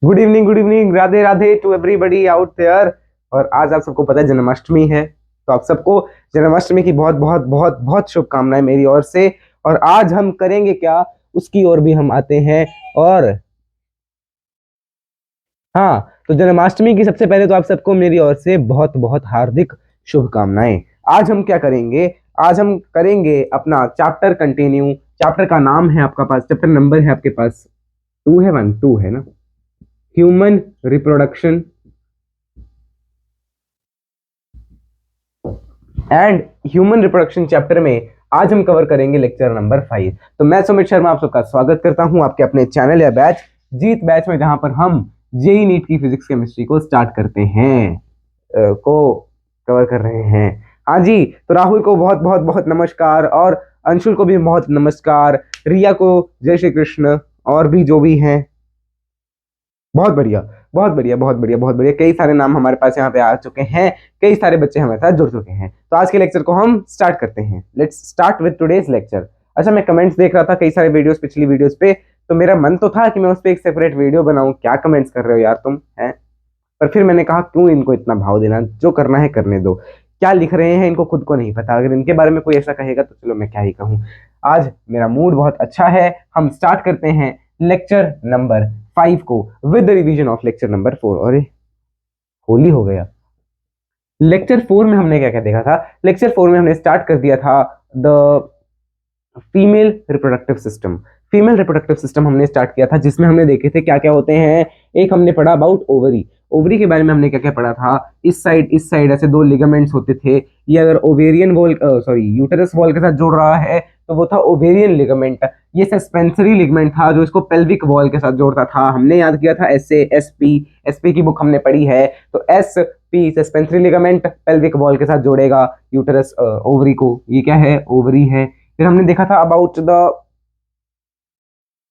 Good evening, Radhe Radhe to everybody out there. और आज आप सबको पता है जन्माष्टमी है, तो आप सबको जन्माष्टमी की बहुत बहुत बहुत बहुत शुभकामनाएं मेरी ओर से। और आज हम करेंगे क्या, उसकी ओर भी हम आते हैं। और हाँ, तो जन्माष्टमी की सबसे पहले तो आप सबको मेरी ओर से बहुत बहुत हार्दिक शुभकामनाएं। आज हम क्या करेंगे, आज हम करेंगे अपना चैप्टर कंटिन्यू। चैप्टर का नाम है आपका पास, चैप्टर नंबर है आपके पास 2 है, 1 2 है ना, human reproduction and human reproduction chapter में आज हम कवर करेंगे लेक्चर नंबर 5। तो मैं सुमित शर्मा आप सबका स्वागत करता हूं आपके अपने चैनल या बैच जीत बैच में, जहां पर हम जेई नीट की फिजिक्स केमिस्ट्री को स्टार्ट करते हैं, को कवर कर रहे हैं। हाँ जी, तो राहुल को बहुत बहुत बहुत नमस्कार, और अंशुल को भी बहुत नमस्कार, रिया को जय श्री कृष्ण, और भी जो भी हैं बहुत बढ़िया बहुत बढ़िया बहुत बढ़िया बहुत बढ़िया। कई सारे नाम हमारे पास यहाँ पे आ चुके हैं, कई सारे बच्चे हमारे साथ जुड़ चुके हैं। तो आज के लेक्चर को हम स्टार्ट करते हैं। Let's start with today's lecture. अच्छा, मैं कमेंट्स देख रहा था कई सारे वीडियोस, पिछली वीडियोस पे, तो मेरा मन तो था कि मैं उस पर एक सेपरेट वीडियो बनाऊं। क्या कमेंट्स कर रहे हो यार तुम, हैं? पर फिर मैंने कहा क्यों इनको इतना भाव देना, जो करना है करने दो। क्या लिख रहे हैं इनको खुद को नहीं पता, अगर इनके बारे में कोई ऐसा कहेगा तो चलो मैं क्या ही कहूँ। आज मेरा मूड बहुत अच्छा है। हम स्टार्ट करते हैं लेक्चर नंबर 5 को with the revision of lecture number 4। अरे होली हो गया। लेक्चर 4 में हमने क्या क्या देखा था? लेक्चर 4 में हमने स्टार्ट कर दिया था the female reproductive system. Female reproductive system हमने स्टार्ट किया था, जिसमें हमने देखे थे क्या क्या होते हैं। एक हमने पढ़ा अबाउट ओवरी। ओवरी के बारे में हमने क्या क्या पढ़ा था। इस साइड ऐसे दो लिगामेंट्स होते थे। ये अगर ovarian wall, sorry, uterus wall के साथ जुड़ रहा है तो वो था ओवेरियन लिगामेंट। ये सस्पेंसरी लिगामेंट था जो इसको पेल्विक वॉल के साथ जोड़ता था। हमने याद किया था S A S P, SP की बुक हमने पढ़ी है। तो S P suspensory ligament pelvic wall के साथ जोड़ेगा यूटेरस ओवरी को। ये क्या है? ओवरी है। फिर हमने देखा था अबाउट द,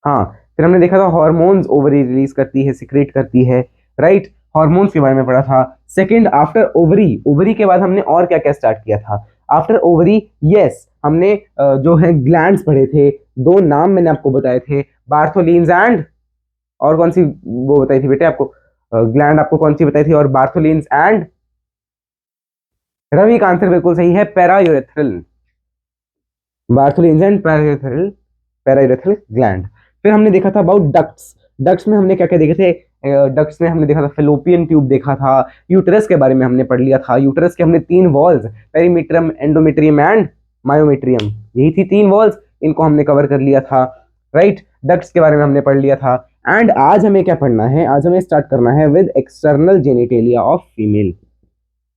हाँ, फिर हमने देखा था हार्मोन्स ओवरी रिलीज करती है, सिक्रेट करती है, राइट। हार्मोन्स के बारे में पढ़ा था। सेकंड, आफ्टर ओवरी, ओवरी के बाद हमने और क्या क्या स्टार्ट किया था आफ्टर ओवरी? यस, हमने जो है ग्लैंड्स पढ़े थे। दो नाम मैंने आपको बताए थे, बार्थोलिन्स एंड, और कौन सी वो बताई थी बेटे आपको? ग्लैंड आपको कौन सी बताई थी? और बार्थोलिन्स एंड, रवि का आंसर बिल्कुल सही है, paraurethral. Bartholin's and paraurethral, paraurethral gland. फिर हमने देखा था अबाउट डक्ट्स। डक्ट्स में हमने क्या क्या देखे थे? डक्ट्स में हमने देखा था फेलोपियन ट्यूब देखा था। यूटेरस के बारे में हमने पढ़ लिया था। यूटेरस के हमने 3 वॉल्स, पेरीमीट्रियम, एंडोमेट्रियम एंड मायोमेट्रियम, यही थी 3 वॉल्स, इनको हमने कवर कर लिया था, राइट। डक्ट्स के बारे में हमने पढ़ लिया था। एंड आज हमें क्या पढ़ना है? आज हमें स्टार्ट करना है with external genitalia of female.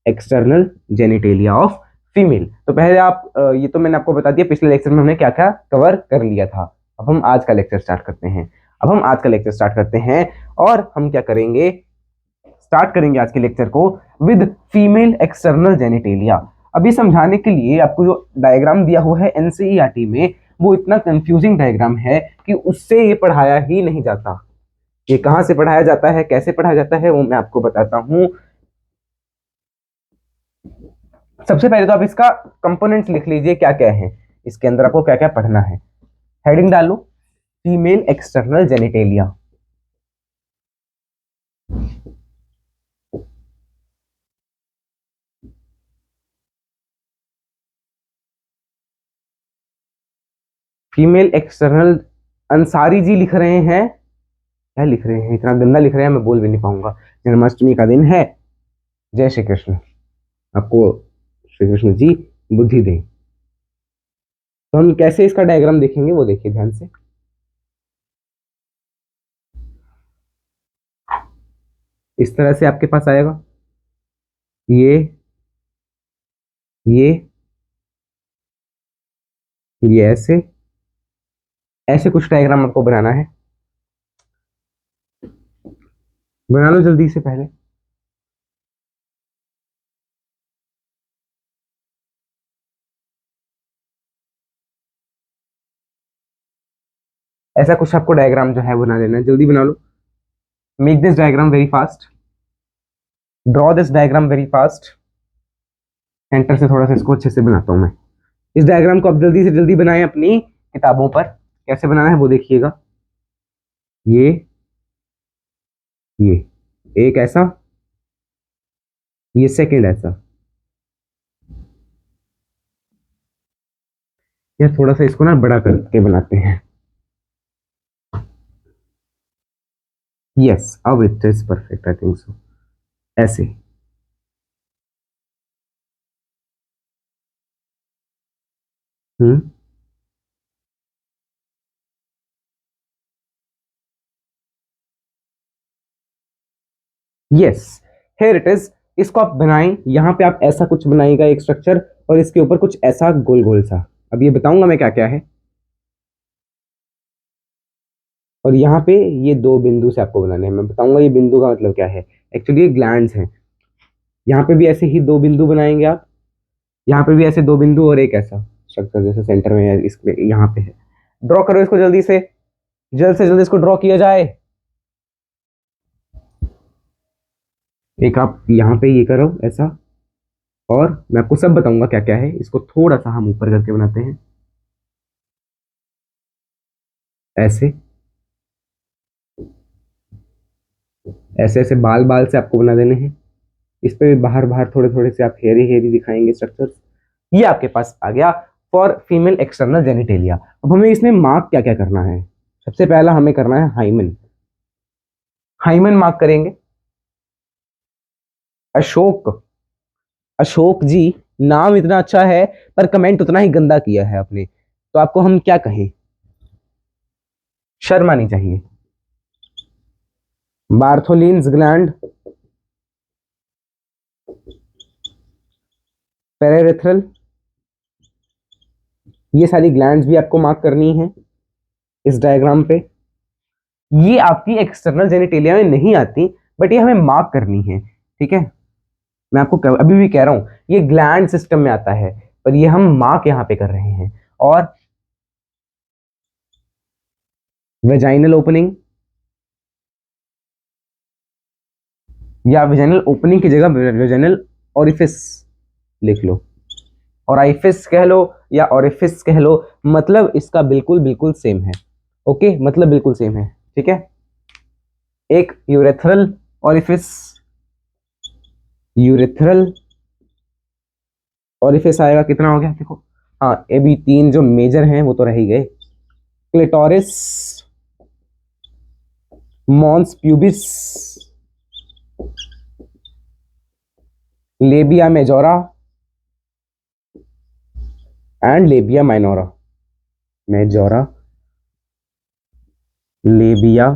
External genitalia of female. तो पहले आप ये तो मैंने आपको बता दिया पिछले लेक्चर में हमने क्या क्या कवर कर लिया था। अब हम आज का लेक्चर स्टार्ट करते हैं। अब हम आज का लेक्चर स्टार्ट करते हैं, और हम क्या करेंगे, स्टार्ट करेंगे आज के लेक्चर को विद फीमेल एक्सटर्नल जेनिटेलिया। अभी समझाने के लिए आपको जो डायग्राम दिया हुआ है एनसीईआरटी में, वो इतना कंफ्यूजिंग डायग्राम है कि उससे ये पढ़ाया ही नहीं जाता। ये कहाँ से पढ़ाया जाता है, कैसे पढ़ाया जाता है, वो मैं आपको बताता हूँ। सबसे पहले तो आप इसका कंपोनेंट्स लिख लीजिए, क्या क्या है इसके अंदर, आपको क्या क्या पढ़ना है। हेडिंग डालो, female external genitalia. Female external, Ansari ji लिख रहे हैं। क्या लिख रहे हैं? इतना गंदा लिख रहे हैं, मैं बोल भी नहीं पाऊंगा। जन्माष्टमी का दिन है, जय श्री कृष्ण। आपको श्री कृष्ण जी बुद्धि दें। तो हम कैसे इसका डायग्राम देखेंगे वो देखिए ध्यान से। इस तरह से आपके पास आएगा, ये ये ऐसे ऐसे कुछ डायग्राम आपको बनाना है। बना लो जल्दी से पहले। ऐसा कुछ आपको डायग्राम जो है बना लेना है, जल्दी बना लो। Make this diagram very fast, draw this diagram very fast. Centre से थोड़ा सा इसको अच्छे से बनाता हूं मैं। इस डायग्राम को आप जल्दी से जल्दी बनाएं अपनी किताबों पर। कैसे बनाना है वो देखिए, ये ये एक ऐसा, ये सेकंड ऐसा। या थोड़ा सा इसको ना बड़ा करके बनाते हैं। यस, अब it is perfect, I think so. ऐसे। Hmm. Yes, here it is. इसको आप बनाएं, यहाँ पे आप ऐसा कुछ बनाइएगा एक स्ट्रक्चर, और इसके ऊपर कुछ ऐसा गोल गोल सा। अब ये बताऊंगा मैं क्या क्या है। और यहाँ पे ये दो बिंदु से आपको बनाने हैं, मैं बताऊंगा ये बिंदु का मतलब क्या है। एक्चुअली ये ग्लैंड्स हैं। यहाँ पे भी ऐसे ही दो बिंदु बनाएंगे आप। यहाँ पे भी ऐसे दो बिंदु और एक ऐसा स्ट्रक्चर जैसे सेंटर में है, इसमें यहाँ पे है। ड्रॉ करो इसको जल्दी से जल्दी इसको ड्रॉ किया जाए। एक आप यहाँ पे ये करो ऐसा। और मैं आपको सब बताऊंगा क्या क्या है। इसको थोड़ा सा हम ऊपर करके बनाते हैं, ऐसे। ऐसे ऐसे बाल बाल से आपको बना देने हैं। इस पे भी बाहर बाहर थोड़े थोड़े से आप हेरी हेरी दिखाएंगे स्ट्रक्चर्स। ये आपके पास आ गया फॉर फीमेल एक्सटर्नल जेनिटेलिया। अब हमें इसमें मार्क क्या क्या करना है। सबसे पहला हमें करना है हाइमन। हाइमन मार्क करेंगे। अशोक। अशोक जी, नाम इतना अच्छा है पर कमेंट उतना ही गंदा किया है आपने, तो आपको हम क्या कहें। शर्म आनी चाहिए। बार्थोलिन्स ग्लैंड, पेरेरेथ्रल, ये सारी ग्लैंड्स भी आपको मार्क करनी है इस डायग्राम पे। ये आपकी एक्सटर्नल जेनिटेलिया में नहीं आती, बट ये हमें मार्क करनी है, ठीक है। मैं आपको अभी भी कह रहा हूं ये ग्लैंड सिस्टम में आता है, पर ये हम मार्क यहाँ पे कर रहे हैं। और वेजाइनल ओपनिंग, या वेजाइनल ओपनिंग की जगह वेजाइनल ओरिफिस लिख लो। ओराइफिस कह लो या ओरिफिस कह लो, मतलब इसका बिल्कुल बिल्कुल सेम है। ओके, मतलब बिल्कुल सेम है, ठीक है। एक यूरेथ्रल ओरिफिस, यूरेथ्रल ओरिफिस आएगा। कितना हो गया देखो। हाँ, ये भी तीन जो मेजर हैं वो तो रह ही गए। Clitoris, mons pubis, labia majora and labia minora. Majora, labia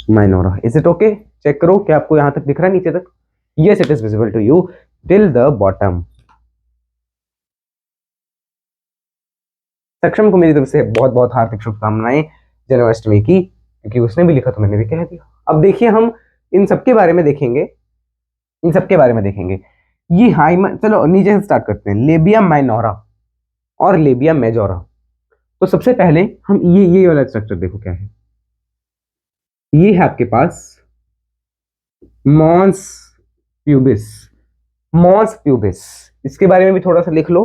minora. Is it okay? Check करो क्या आपको यहां तक दिख रहा है नीचे तक। Yes, it is visible to you till the bottom. Saksham को मेरी तरफ से बहुत बहुत हार्दिक शुभकामनाएं जन्माष्टमी की, क्योंकि उसने भी लिखा तो मैंने भी कह दिया। अब देखिए, हम इन सबके बारे में देखेंगे, इन सबके बारे में देखेंगे। ये हाइमन, चलो नीचे से स्टार्ट करते हैं। लेबिया माइनोरा और लेबिया मेजोरा। तो सबसे पहले हम ये वाला स्ट्रक्चर देखो क्या है। ये है आपके पास मॉन्स प्यूबिस। मॉन्स प्यूबिस, इसके बारे में भी थोड़ा सा लिख लो,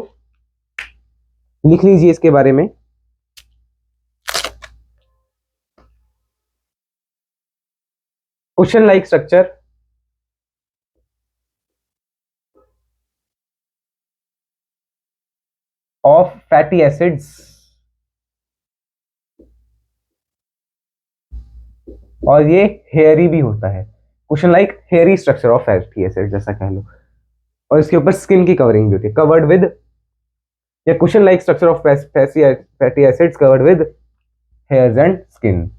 लिख लीजिए इसके बारे में। Question like structure of fatty acids, और ये हेयरी भी होता है। Question like hairy structure of fatty acid जैसा कह लो। और इसके ऊपर स्किन की कवरिंग भी होती है, कवर्ड विद, या question like structure of fatty acids covered with hairs and skin.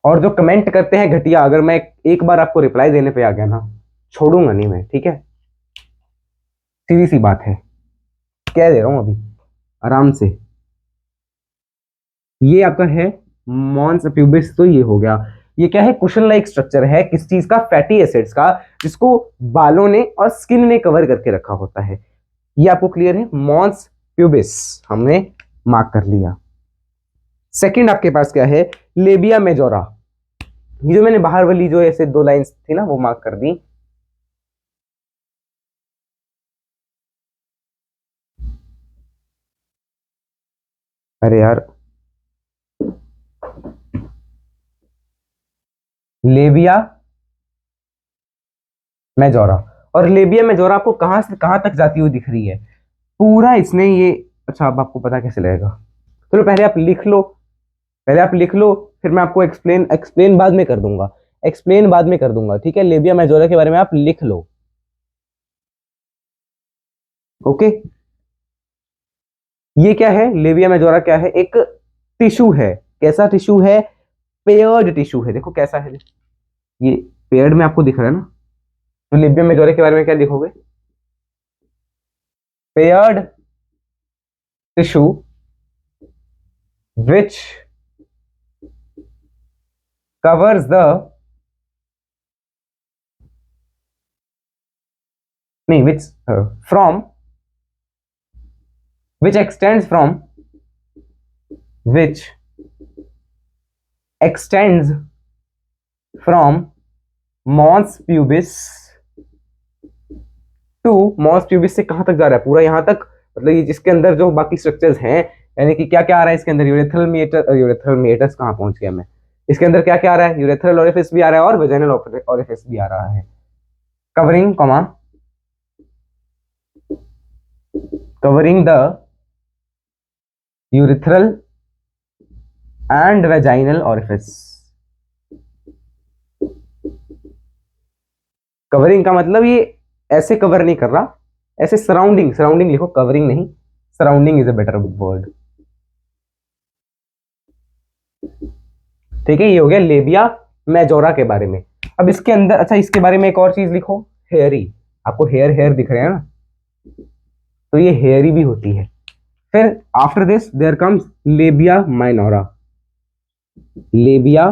और जो कमेंट करते हैं घटिया, अगर मैं एक बार आपको रिप्लाई देने पे आ गया ना, छोड़ूंगा नहीं मैं, ठीक है। सीधी सी बात है, कह दे रहा हूं अभी आराम से। ये आपका है मॉन्स प्यूबिस, तो ये हो गया। ये क्या है? कुशन लाइक स्ट्रक्चर है, किस चीज का? फैटी एसिड्स का, जिसको बालों ने और स्किन ने कवर करके रखा होता है। ये आपको क्लियर है? मॉन्स प्यूबिस हमने मार्क कर लिया। सेकंड आपके पास क्या है? Labia majora. ये जो मैंने बाहर वाली जो ऐसे दो लाइंस थी ना, वो मार्क कर दी। अरे यार, लेबिया मेजोरा। और लेबिया मेजोरा आपको कहां से कहां तक जाती हुई दिख रही है? पूरा इसने ये। अच्छा, अब आपको पता कैसे लगेगा? चलो पहले आप लिख लो, पहले आप लिख लो, फिर मैं आपको एक्सप्लेन एक्सप्लेन बाद में कर दूंगा, एक्सप्लेन बाद में कर दूंगा, ठीक है? लेबिया मेजोरा के बारे में आप लिख लो। ओके, ये क्या है? लेबिया मेजोरा क्या है? एक टिश्यू है। कैसा टिश्यू है? पेयर्ड टिश्यू है। देखो कैसा है ये, पेयर्ड में आपको दिख रहा है ना? तो लेबिया मेजोरा के बारे में क्या लिखोगे? Paired tissue which covers the, नहीं, which from, which extends from, which extends from mons pubis to, mons से कहां तक जा रहा है? पूरा यहां तक, मतलब ये जिसके अंदर जो बाकी स्ट्रक्चर्स हैं, यानी कि क्या क्या आ रहा है इसके अंदर? यूरेथ्रल मीटर, यूरेथ्रल मीटर्स कहां पहुंच गया मैं? इसके अंदर क्या क्या आ रहा है? यूरेथ्रल ओरिफिस भी आ रहा है और वेजाइनल ओरिफिस भी आ रहा है। Covering comma, covering the urethral and vaginal orifice. Covering का मतलब ये ऐसे कवर नहीं कर रहा, ऐसे सराउंडिंग, सराउंडिंग लिखो, कवरिंग नहीं, surrounding is a better word. ठीक है, ये हो गया लेबिया मेजोरा के बारे में। अब इसके अंदर, अच्छा इसके बारे में एक और चीज लिखो, हेयरी। आपको हेयर हेयर दिख रहे हैं ना? तो ये हेयरी भी होती है। फिर after this there comes labia minora. Labia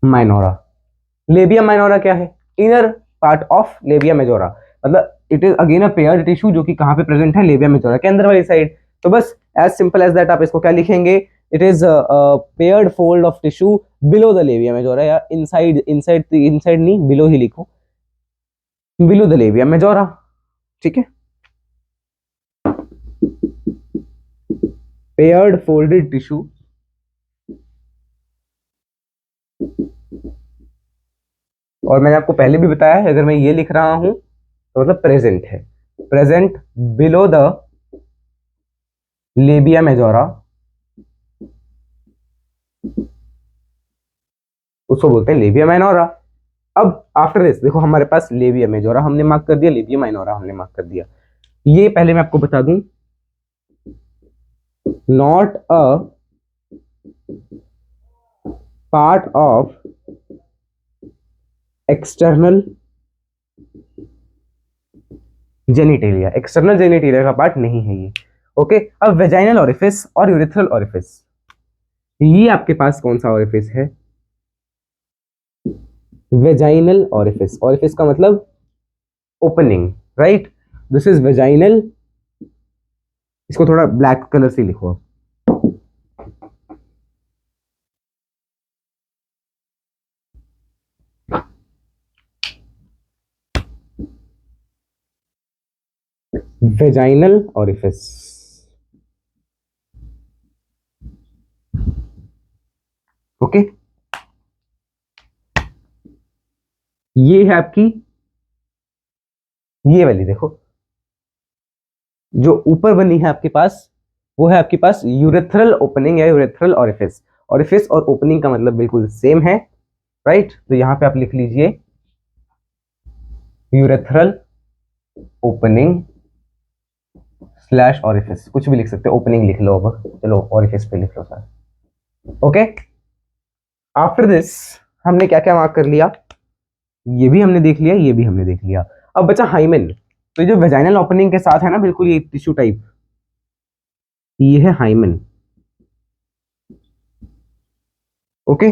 minora, labia minora क्या है? Inner part of labia majora, मतलब it is again a paired tissue जो कि कहां पे प्रेजेंट है? लेबिया मेजोरा के अंदर वाली साइड। तो बस एज सिंपल एज दैट, आप इसको क्या लिखेंगे? It is paired fold of tissue below the labia majora, या इनसाइड, इनसाइड, इनसाइड नहीं, बिलो ही लिखो, बिलो द लेबिया मेजोरा। ठीक है, पेयर्ड फोल्डेड टिश्यू और मैंने आपको पहले भी बताया है, अगर मैं ये लिख रहा हूं तो मतलब प्रेजेंट है, present below the labia majora, उसको बोलते हैं लेबिया माइनोरा। अब आफ्टर दिस देखो, हमारे पास लेबिया मेजोरा हमने मार्क कर दिया, लेबिया माइनोरा हमने मार्क कर दिया। ये पहले मैं आपको बता दूं, not a part of external genitalia, external genitalia का पार्ट नहीं है ये। ओके, अब वेजाइनल ओरिफिस और यूरिथ्रल ओरिफिस, ये आपके पास कौन सा ओरिफिस है? वेजाइनल ओरिफिस, ओरिफिस का मतलब opening, right? This is vaginal, इसको थोड़ा ब्लैक कलर से लिखो आप। Vaginal orifice, okay. ये है आपकी, ये वाली देखो, जो ऊपर बनी है आपके पास, वो है आपके पास यूरेथ्रल ओपनिंग या यूरेथ्रल ओरिफिस। ओरिफिस और ओपनिंग का मतलब बिल्कुल सेम है, राइट? तो यहां पे आप लिख लीजिए यूरेथ्रल ओपनिंग स्लैश ओरिफिस, कुछ भी लिख सकते हो, ओपनिंग लिख लो, अब चलो ओरिफिस पे लिख लो सर। ओके, आफ्टर दिस हमने क्या क्या मार्क कर लिया? ये भी हमने देख लिया, ये भी हमने देख लिया। अब बचा हाइमेन। तो ये जो वेजाइनल ओपनिंग के साथ है ना, बिल्कुल ये टिश्यू टाइप, ये है हाइमेन। Okay,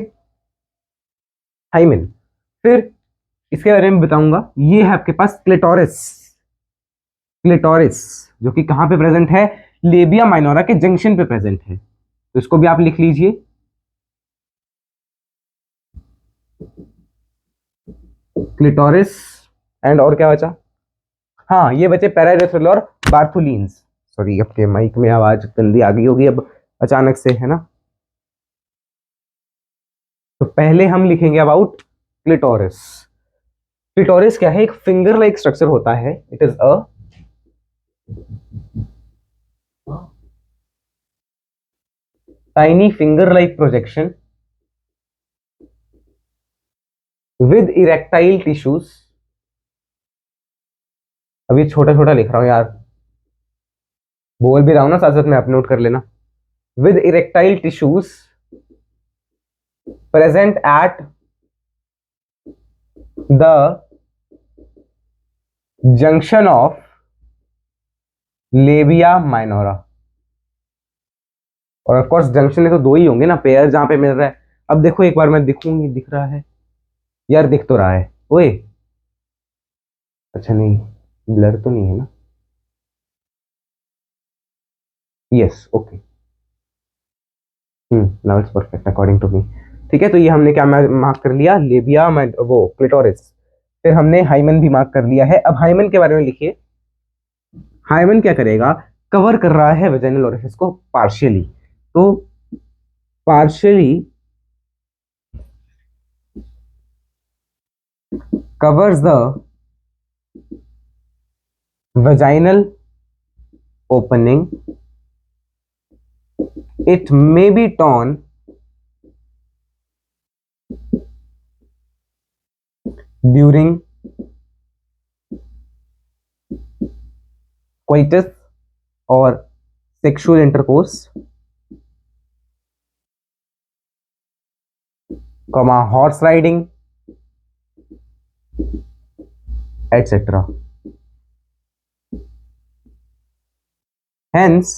hymen. फिर इसके बारे में बताऊंगा, ये है आपके पास क्लिटोरिस। क्लिटोरिस जो कि कहां पे प्रेजेंट है? लेबिया माइनोरा के जंक्शन पे प्रेजेंट है, तो इसको भी आप लिख लीजिए, क्लिटोरिस। एंड और क्या बचा? हाँ, ये बचे पैरारेथ्रल और बार्थोलिन्स। सॉरी आपके माइक में आवाज गंदी आ गई होगी अब अचानक से, है ना। तो पहले हम लिखेंगे अबाउट क्लिटोरिस। क्लिटोरिस क्या है, एक फिंगर लाइक स्ट्रक्चर होता है। It is a tiny finger like projection with erectile tissues. अभी छोटा छोटा लिख रहा हूं यार, बोल भी रहा हूं ना साथ साथ में, आप नोट कर लेना। With erectile tissues present at the junction of labia minora. और ऑफ कोर्स जंक्शन तो दो ही होंगे ना, पेयर जहां पे मिल रहा है। अब देखो एक बार मैं दिखूंगी, दिख रहा है यार, दिख तो रहा है। ओए अच्छा नहीं, ब्लर तो नहीं है ना। Yes okay, now it's perfect according to me. ठीक है, तो ये हमने क्या मार्क कर लिया, लेबिया वो क्लिटोरिस। फिर हमने हाइमन भी मार्क कर लिया है। अब हाइमन के बारे में लिखिए। हाइमन क्या करेगा, कवर कर रहा है वेजाइनल ओरिफिस को पार्शियली। तो partially covers the vaginal opening. It may be torn during coitus or sexual intercourse, horse riding, etc. Hence,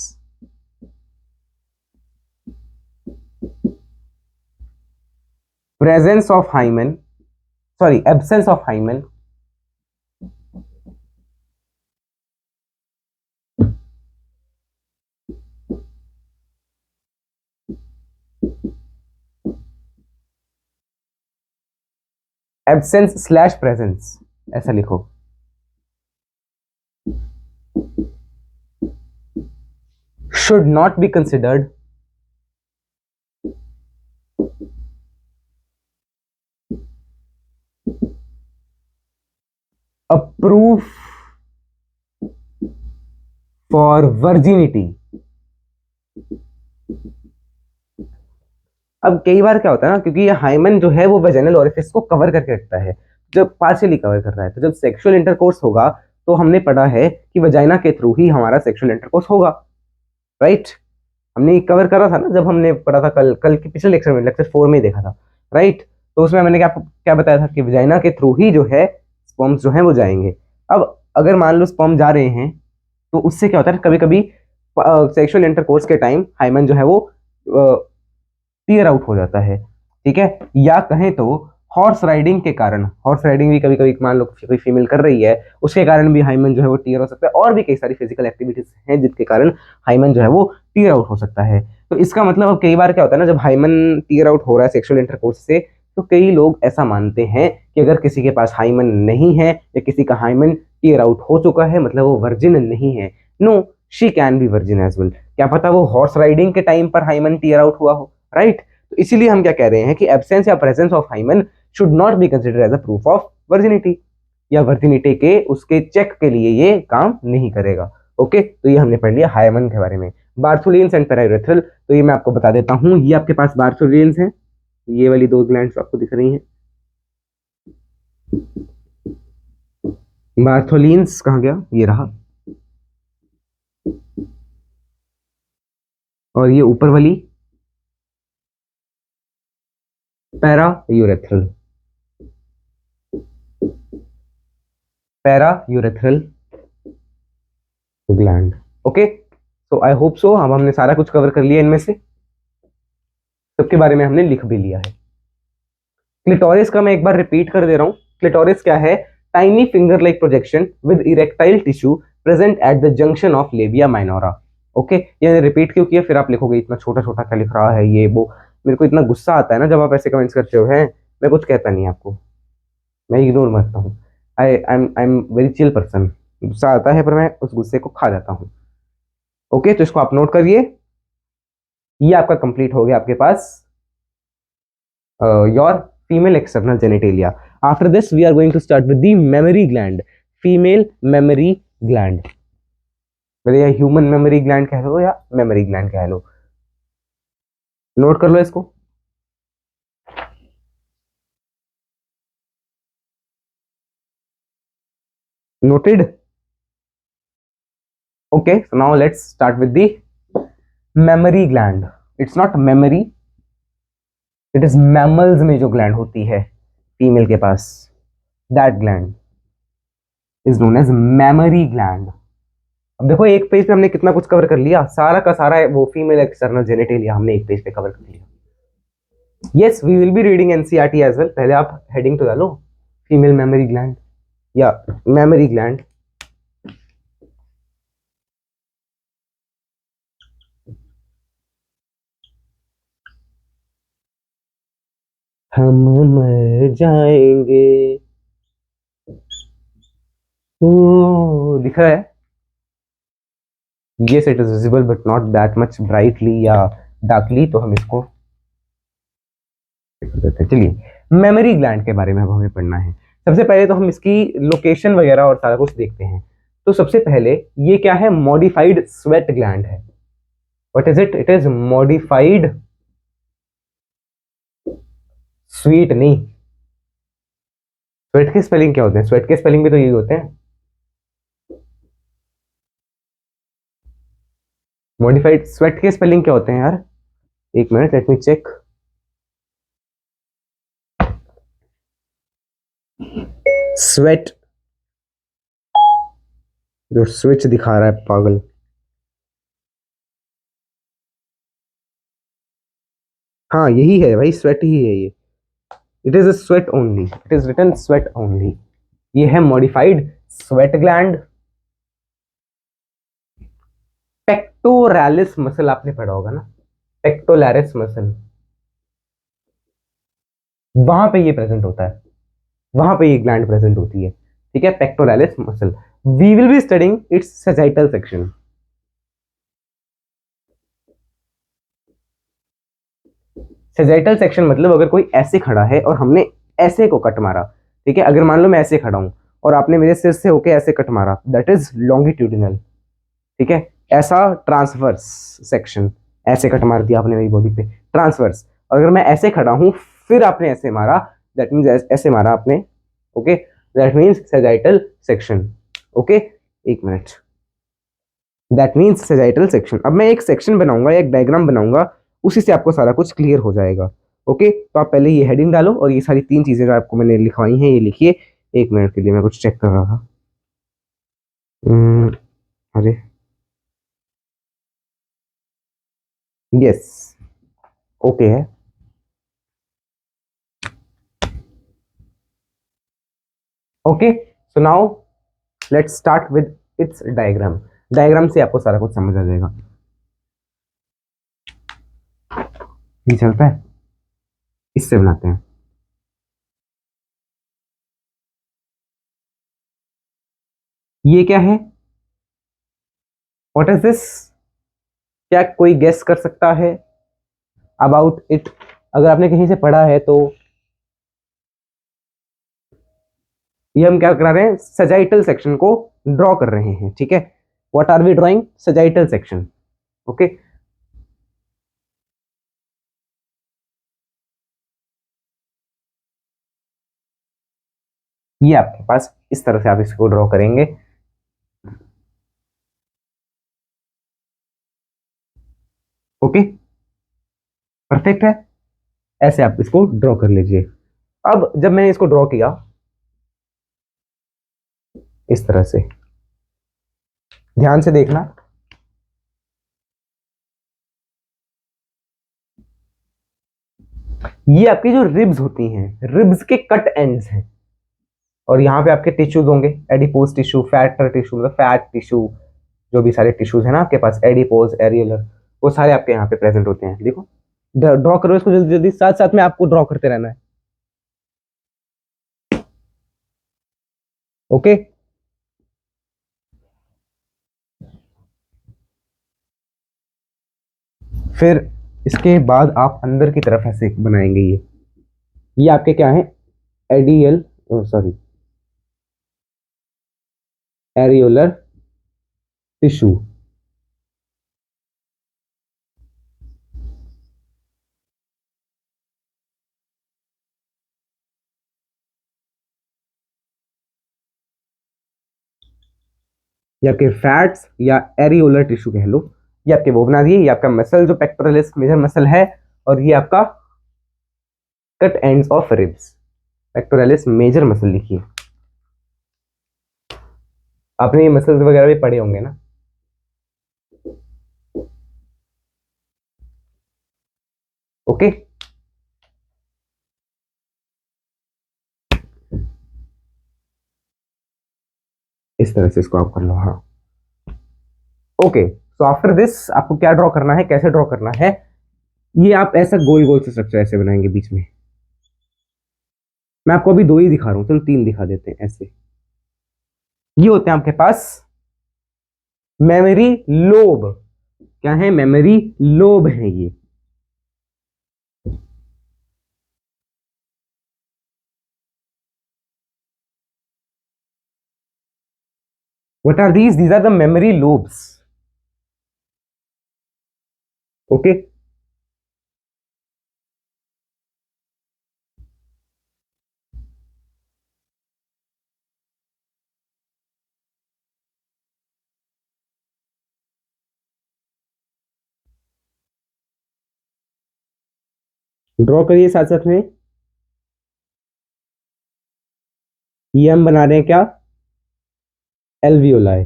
presence of hymen, sorry, absence of hymen absence slash presence, ऐसा लिखो। should not be considered a proof for virginity। अब कई बार क्या होता है ना, क्योंकि ये हाइमन जो है वो वेजाइनल ओरिफिस को कवर करके रखता है, जब पार्शियली कवर कर रहा है, तो जब सेक्सुअल इंटरकोर्स होगा तो हमने पढ़ा है कि वजाइना के थ्रू ही हमारा सेक्सुअल इंटरकोर्स होगा, राइट। हमने कवर करा था ना जब हमने पढ़ा था, कल कल के पिछले लेक्चर में, लेक्चर 4 में देखा था, राइट। तो उसमें मैंने क्या क्या बताया था कि वजाइना के थ्रू ही जो है स्पर्म्स जो है वो जाएंगे। अब अगर मान लो स्पर्म जा रहे हैं तो उससे क्या होता है, कभी कभी सेक्सुअल इंटरकोर्स के टाइम हाइमन जो है वो टीयर आउट हो जाता है, ठीक है। या कहें तो हॉर्स राइडिंग के कारण, हॉर्स राइडिंग भी कभी कभी मान लो कोई फीमेल कर रही है, उसके कारण भी हाइमन जो है वो टीयर हो सकता है। और भी कई सारी फिजिकल एक्टिविटीज हैं जिसके कारण हाइमन जो है वो टीयर आउट हो सकता है। तो इसका मतलब अब कई बार क्या होता है ना, जब हाइमन टीयर आउट हो रहा है सेक्सुअल इंटरकोर्स से, तो कई लोग ऐसा मानते हैं कि अगर किसी के पास हाइमन नहीं है या किसी का हाइमन टीयर आउट हो चुका है, मतलब वो वर्जिन नहीं है। No, she can be virgin as well. क्या पता वो हॉर्स राइडिंग के टाइम पर हाइमन टीयर आउट हुआ हो, राइट। तो इसीलिए हम क्या कह रहे हैं कि एब्सेंस या presence of hymen should not be considered as a proof of virginity, या वर्जिनिटी के उसके चेक के लिए ये काम नहीं करेगा। ओके, तो ये हमने पढ़ लिया हाइमन के बारे में। बार्थोलिन्स एंड पेरायूरेथ्रल, तो ये मैं आपको बता देता हूं। ये आपके पास बार्थोलिन्स हैं, ये वाली दो ग्लैंड्स आपको दिख रही हैं। बार्थोलिन्स कहाँ गया, ये रहा। और ये ऊपर वाली paraurethral, paraurethral gland. Okay, so I hope so अब हमने सारा कुछ कवर कर लिया, इनमें से सबके बारे में हमने लिख भी लिया है। क्लिटोरिस का मैं एक बार रिपीट कर दे रहा हूं। क्लिटोरिस क्या है, tiny finger like projection with erectile tissue present at the junction of labia minora. Okay, ये रिपीट क्यों किया, फिर आप लिखोगे इतना छोटा छोटा क्या लिख रहा है ये वो। मेरे को इतना गुस्सा आता है ना जब आप ऐसे कमेंट्स करते हो, हैं मैं कुछ कहता नहीं आपको, मैं इग्नोर मारता हूँ। आई एम वेरी चिल पर्सन। गुस्सा आता है पर मैं उस गुस्से को खा जाता हूँ। ओके, तो इसको आप नोट करिए। ये आपका कंप्लीट हो गया आपके पास your female external genitalia. After this we are going to start with the memory gland, female memory gland, या ह्यूमन मेमोरी ग्लैंड कह लो या मेमोरी ग्लैंड कह लो। नोट कर लो इसको। Noted? Okay, so now let's start with the memory gland. It's not memory, it is mammals में जो ग्लैंड होती है फीमेल के पास, that gland is known as memory gland. अब देखो एक पेज पे हमने कितना कुछ कवर कर लिया, सारा का सारा वो फीमेल एक्सटर्नल जेनिटेलिया हमने एक पेज पे कवर कर लिया। Yes, we will be reading NCERT as well. पहले आप हेडिंग तो डालो, फीमेल मेमोरी ग्लैंड या मेमोरी ग्लैंड। हम मर जाएंगे, ओ दिख रहा है? Yes, it is visible but not that much brightly या डार्कली, तो हम इसको देते हैं। चलिए मेमोरी ग्लैंड के बारे में अब हमें पढ़ना है। सबसे पहले तो हम इसकी लोकेशन वगैरह और सारा कुछ देखते हैं। तो सबसे पहले ये क्या है? मॉडिफाइड स्वेट ग्लैंड है। What is it? It is modified sweet नहीं, स्वेट के स्पेलिंग क्या होते हैं? स्वेट के स्पेलिंग भी तो यही होते हैं। मॉडिफाइड स्वेट के स्पेलिंग क्या होते हैं यार? एक minute, let me check. Sweat, जो स्विच दिखा रहा है पागल। हाँ यही है भाई, स्वेट ही है ये। It is a sweat only, it is written sweat only. ये है modified sweat gland. Pectoralis muscle आपने पढ़ा होगा ना, पेक्टोलैरिस मसल, वहां पे ये प्रेजेंट होता है, वहां पे ये ग्लैंड प्रेजेंट होती है। ठीक है, pectoralis muscle. We will be studying its sagittal section. Sagittal section मतलब अगर कोई ऐसे खड़ा है और हमने ऐसे को कट मारा, ठीक है, अगर मान लो मैं ऐसे खड़ा हूं और आपने मेरे सिर से होके ऐसे कट मारा, दैट इज लॉन्गिट्यूडिनल। ठीक है, ऐसा ट्रांसवर्स सेक्शन, ऐसे कट मार दिया आपने मेरी बॉडी पे, ट्रांसवर्स। अगर मैं ऐसे खड़ा हूं फिर आपने ऐसे मारा, दैट मीन्स ऐसे मारा आपने, okay, that means sagittal section. Okay, एक minute, that means sagittal section. अब मैं एक सेक्शन बनाऊंगा, एक डायग्राम बनाऊंगा, उसी से आपको सारा कुछ क्लियर हो जाएगा। ओके, तो आप पहले ये हेडिंग डालो और ये सारी तीन चीजें जो आपको मैंने लिखवाई हैं ये लिखिए। एक मिनट के लिए मैं कुछ चेक कर रहा था। अरे यस, ओके है। Okay, so now let's start with its diagram. Diagram से आपको सारा कुछ समझ आ जाएगा। ये चलता है, इससे बनाते हैं। ये क्या है? What is this? क्या कोई गेस कर सकता है अबाउट इट? अगर आपने कहीं से पढ़ा है तो ये हम क्या करा रहे हैं? सजाइटल सेक्शन को ड्रॉ कर रहे हैं। ठीक है, what are we drawing? Sagittal section. Okay, ये आपके पास इस तरह से आप इसको ड्रॉ करेंगे। ओके, परफेक्ट है। ऐसे आप इसको ड्रॉ कर लीजिए। अब जब मैंने इसको ड्रॉ किया इस तरह से, ध्यान से देखना, ये आपकी जो रिब्स होती हैं, रिब्स के कट एंड्स हैं, और यहाँ पे आपके टिश्यूज होंगे, एडिपोज टिश्यू, फैट टिश्यू, मतलब फैट टिश्यू, जो भी सारे टिश्यूज है ना आपके पास, एडिपोज, एरियलर, वो सारे आपके यहाँ पे प्रेजेंट होते हैं। देखो, ड्रॉ करो इसको जल्दी जल्दी, साथ साथ में आपको ड्रॉ करते रहना है। ओके, फिर इसके बाद आप अंदर की तरफ ऐसे बनाएंगे। ये आपके क्या है, एडियल, सॉरी, एरियोलर टिश्यू। ये आपके फैट्स या एरियोलर टिश्यू कह लो। ये आपके वो बना दिए। ये आपका मसल जो पेक्टोरलिस मेजर मसल है, और ये आपका cut ends of ribs, pectoralis major muscle लिखिए। आपने ये मसल्स वगैरह भी पढ़े होंगे ना। ओके, इस तरह से इसको आप कर लो। हाँ, ओके। सो आफ्टर दिस आपको क्या ड्रॉ करना है, कैसे ड्रॉ करना है, ये आप ऐसा गोल गोल से स्ट्रक्चर ऐसे बनाएंगे बीच में। मैं आपको अभी दो ही दिखा रहा हूँ, चलो तीन दिखा देते हैं ऐसे। ये होते हैं आपके पास मेमोरी लोब। क्या है, मेमोरी लोब है ये। What are these? These are the memory lobes. Okay. Draw करिए साथ साथ में। ये हम बना रहे हैं क्या, एल्वियोलाई।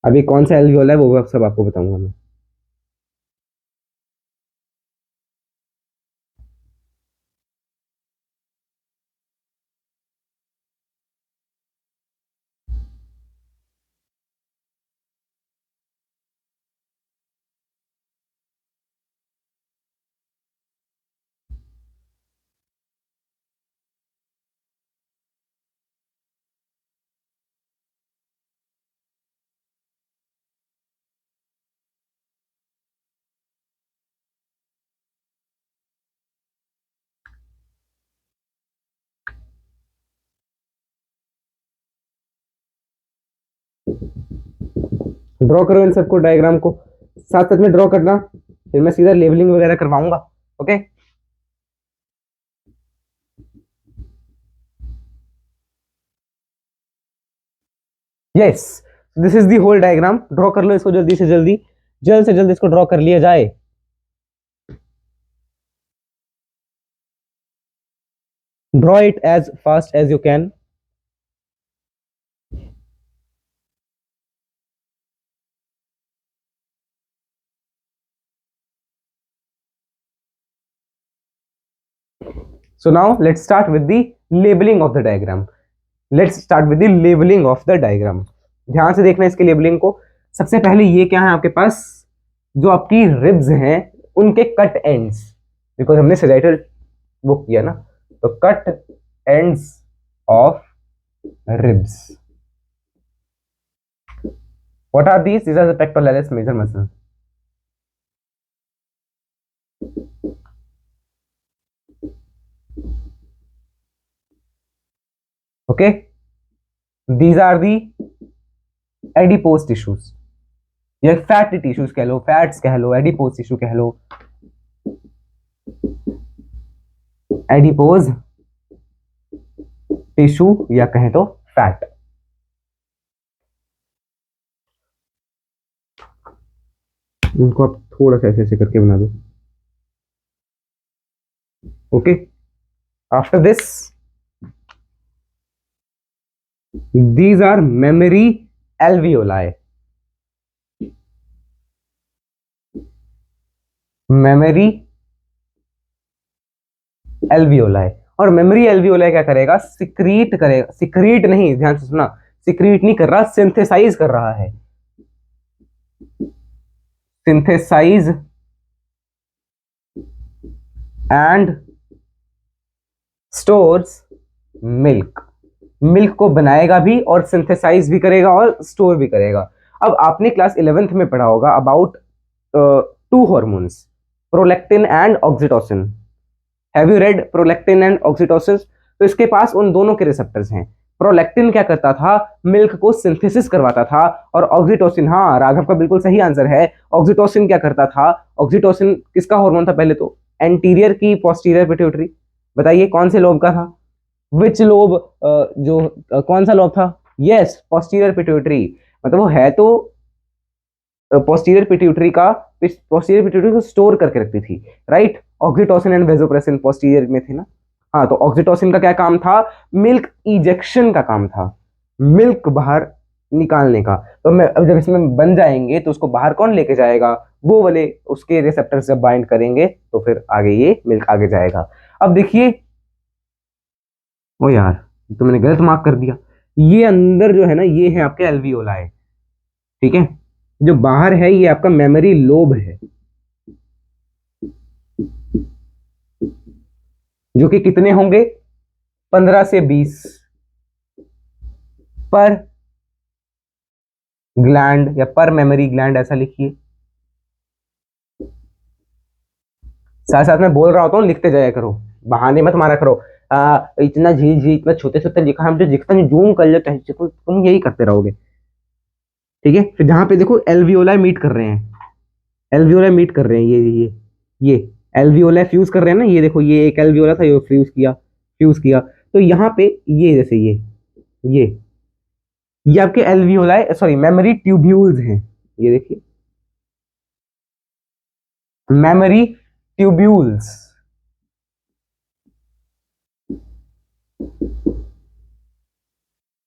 अभी कौन सा एल्वियोला है वो सब आपको बताऊंगा मैं। ड्रॉ करो इन सबको, डायग्राम को साथ साथ में ड्रॉ करना, फिर मैं सीधा लेबलिंग वगैरह करवाऊंगा। Okay, yes, this is the whole diagram. Draw कर लो इसको जल्दी से जल्दी, जल्द से जल्द इसको ड्रॉ कर लिया जाए। Draw it as fast as you can. So now let's start with the labeling of the diagram. Let's start with the labeling of the diagram. ध्यान से देखना इसके लेबलिंग को। सबसे पहले ये क्या है आपके पास, जो आपकी रिब्स हैं उनके कट एंड्स, बिकॉज हमने सेजाइटल वो किया ना, तो cut ends of ribs. What are these? These are the pectoralis major muscles. Okay, these are the adipose tissues, या फैटी टिश्यूज कह लो, फैट्स कह लो, एडिपोज टिश्यू कह लो, एडिपोज टिश्यू या कहें तो फैट। उनको आप थोड़ा सा ऐसे ऐसे करके बना दो। Okay, after this these are memory alveoli. Memory alveoli. और मेमोरी एल्वियोलाई क्या करेगा, सिक्रीट करेगा, सिक्रीट नहीं, ध्यान से सुना, सिक्रीट नहीं कर रहा, सिंथेसाइज कर रहा है, synthesise and stores milk. Milk को बनाएगा भी और सिंथेसाइज भी करेगा और स्टोर भी करेगा। अब आपने क्लास 11th में पढ़ा होगा about to hormones, prolactin and oxytocin. Have you read prolactin and oxytocin? तो इसके पास उन दोनों के रिसेप्टर्स हैं। प्रोलैक्टिन क्या करता था, मिल्क को सिंथेसिस करवाता था, और ऑक्सीटोसिन, हाँ राघव का बिल्कुल सही आंसर है, ऑक्सीटोसिन क्या करता था, ऑक्सीटोसिन किसका हार्मोन था पहले तो, एंटीरियर की पोस्टीरियर पिट्यूटरी, बताइए कौन से लोब का था, विच लोब, कौन सा लोब था, यस पोस्टीरियर पिट्यूटरी, मतलब वो है तो पोस्टीरियर पिट्यूटरी का, पोस्टीरियर पिट्यूटरी को स्टोर करके रखती थी, right. Oxytocin and vasopressin posterior में थे ना। हाँ, तो ऑक्सीटोसिन का क्या काम था, मिल्क इजेक्शन का काम था, मिल्क बाहर निकालने का। तो मैं अब जब इसमें बन जाएंगे तो उसको बाहर कौन लेके जाएगा, वो वाले उसके रिसेप्टर्स जब बाइंड करेंगे तो फिर आगे ये मिल्क आगे जाएगा। अब देखिए, ओ यार तो मैंने गलत मार्क कर दिया, ये अंदर जो है ना ये है आपके एल्वियोलाई, ठीक है, जो बाहर है ये आपका मेमोरी लोब है, जो कि कितने होंगे, 15 से 20 पर ग्लैंड या पर मेमोरी ग्लैंड, ऐसा लिखिए। साथ साथ में बोल रहा होता हूँ, लिखते जाया करो, बहाने मत मारा करो। इतना जी जी इतना छोटे छोटे लिखा, हम जो जितना जूम कर लेते हैं तुम यही करते रहोगे, ठीक है। फिर जहां पे देखो एल्वियोलाई मीट कर रहे हैं, एल्वियोलाई मीट कर रहे हैं, ये एल्वियोलाई फ्यूज कर रहे हैं ना, ये देखो ये एक एल्वियोला था, ये फ्यूज किया, तो यहाँ पे ये जैसे ये ये आपके एल्वियोलाई, सॉरी मेमोरी ट्यूब्यूल्स हैं, ये देखिए मेमोरी ट्यूब्यूल्स।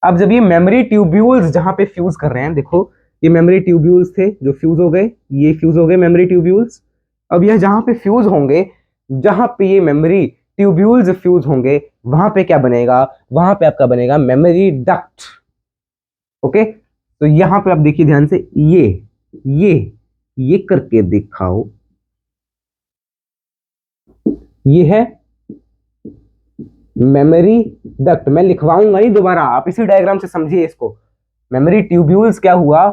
अब जब ये मेमोरी ट्यूब्यूल्स जहां पे फ्यूज कर रहे हैं, देखो ये मेमोरी ट्यूब्यूल्स थे जो फ्यूज हो गए, ये फ्यूज हो गए मेमोरी ट्यूब्यूल्स। अब यह जहां पे फ्यूज होंगे, जहां पे ये मेमोरी ट्यूब्यूल्स फ्यूज होंगे, वहां पे क्या बनेगा, वहां पे आपका बनेगा मेमोरी डक्ट। ओके, तो यहां पे आप देखिए ध्यान से, ये ये करके दिखाओ, ये है मेमोरी डक्ट। मैं लिखवाऊंगा नहीं दोबारा, आप इसी डायग्राम से समझिए इसको। मेमोरी ट्यूब्यूल्स क्या हुआ,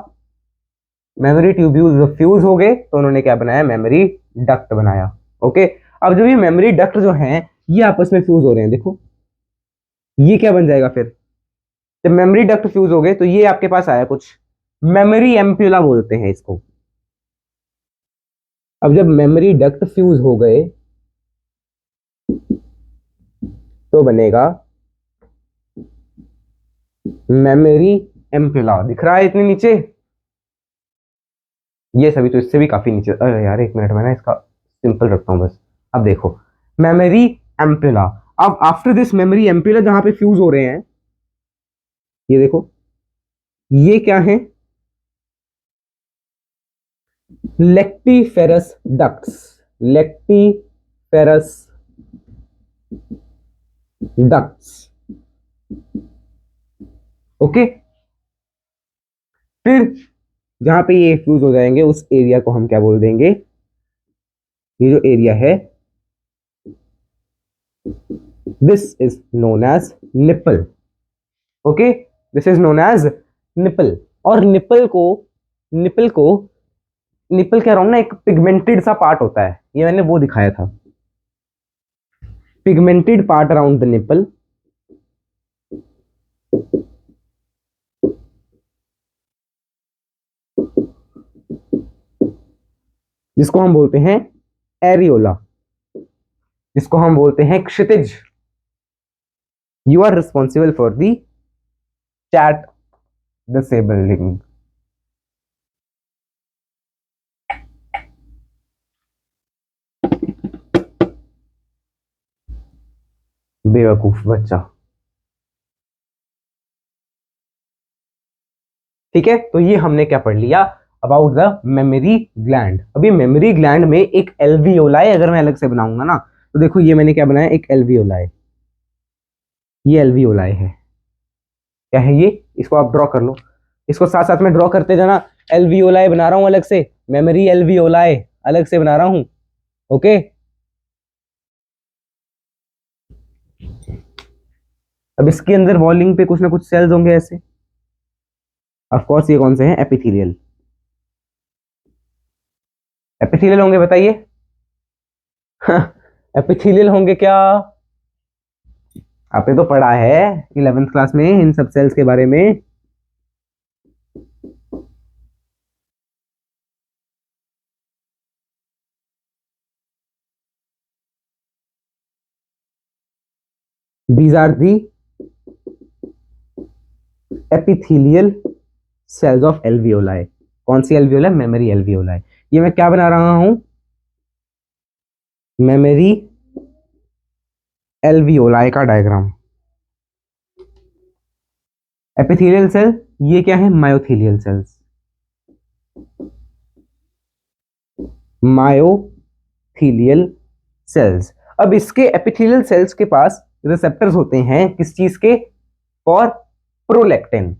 मेमोरी ट्यूब्यूल्स फ्यूज हो गए तो उन्होंने क्या बनाया, मेमोरी डक्ट बनाया। ओके, अब जब ये मेमोरी डक्ट जो हैं ये आपस में फ्यूज हो रहे हैं, देखो ये क्या बन जाएगा फिर, जब मेमोरी डक्ट फ्यूज हो गए तो ये आपके पास आया कुछ, मेमोरी एम्प्यूला बोलते हैं इसको। अब जब मेमोरी डक्ट फ्यूज हो गए तो बनेगा मेमोरी एम्प्यूला, दिख रहा है इतने नीचे, ये सभी तो इससे भी काफी नीचे, अरे यार एक मिनट में ना इसका सिंपल रखता हूं बस। अब देखो मेमोरी एम्प्यूला, अब आफ्टर दिस मेमोरी एम्प्यूला जहां पे फ्यूज हो रहे हैं, ये देखो ये क्या है, lactiferous ducts, lactiferous ducts. Okay, फिर जहां पे ये फ्यूज हो जाएंगे उस एरिया को हम क्या बोल देंगे, ये जो एरिया है this is known as nipple. Okay, this is known as nipple. और निपल कह रहा हूं ना, एक पिगमेंटेड सा पार्ट होता है, ये मैंने वो दिखाया था, pigmented part around the nipple, जिसको हम बोलते हैं एरियोला, जिसको हम बोलते हैं क्षितिज। You are responsible for the chat disabling. बेवकूफ बच्चा, ठीक है। तो ये हमने क्या पढ़ लिया अबाउट द मेमोरी ग्लैंड। अभी मेमोरी ग्लैंड में एक एल्वियोलाई अगर मैं अलग से बनाऊंगा ना, तो देखो ये मैंने क्या बनाया, एक एल्वियोलाई, ये एल्वियोलाई है, क्या है ये, इसको आप ड्रॉ कर लो, इसको साथ साथ में ड्रॉ करते जाना। एल्वियोलाई बना रहा हूं अलग से, मेमोरी एल्वियोलाई अलग से बना रहा हूं। ओके, अब इसके अंदर वॉलिंग पे कुछ ना कुछ सेल्स होंगे ऐसे, ऑफ कोर्स ये कौन से हैं, एपिथेलियल। एपिथेलियल होंगे बताइए। एपिथेलियल होंगे क्या? आपने तो पढ़ा है 11th क्लास में इन सब सेल्स के बारे में। These are the epithelial cells of alveoli। कौन सी alveoli? Memory alveoli। ये मैं क्या बना रहा हूं? मेमोरी alveoli का डायग्राम। एपिथेलियल सेल, ये क्या है? मायोथेलियल सेल्स। मायोथेलियल सेल्स। अब इसके एपिथेलियल सेल्स के पास रिसेप्टर्स होते हैं किस चीज के? For prolactin.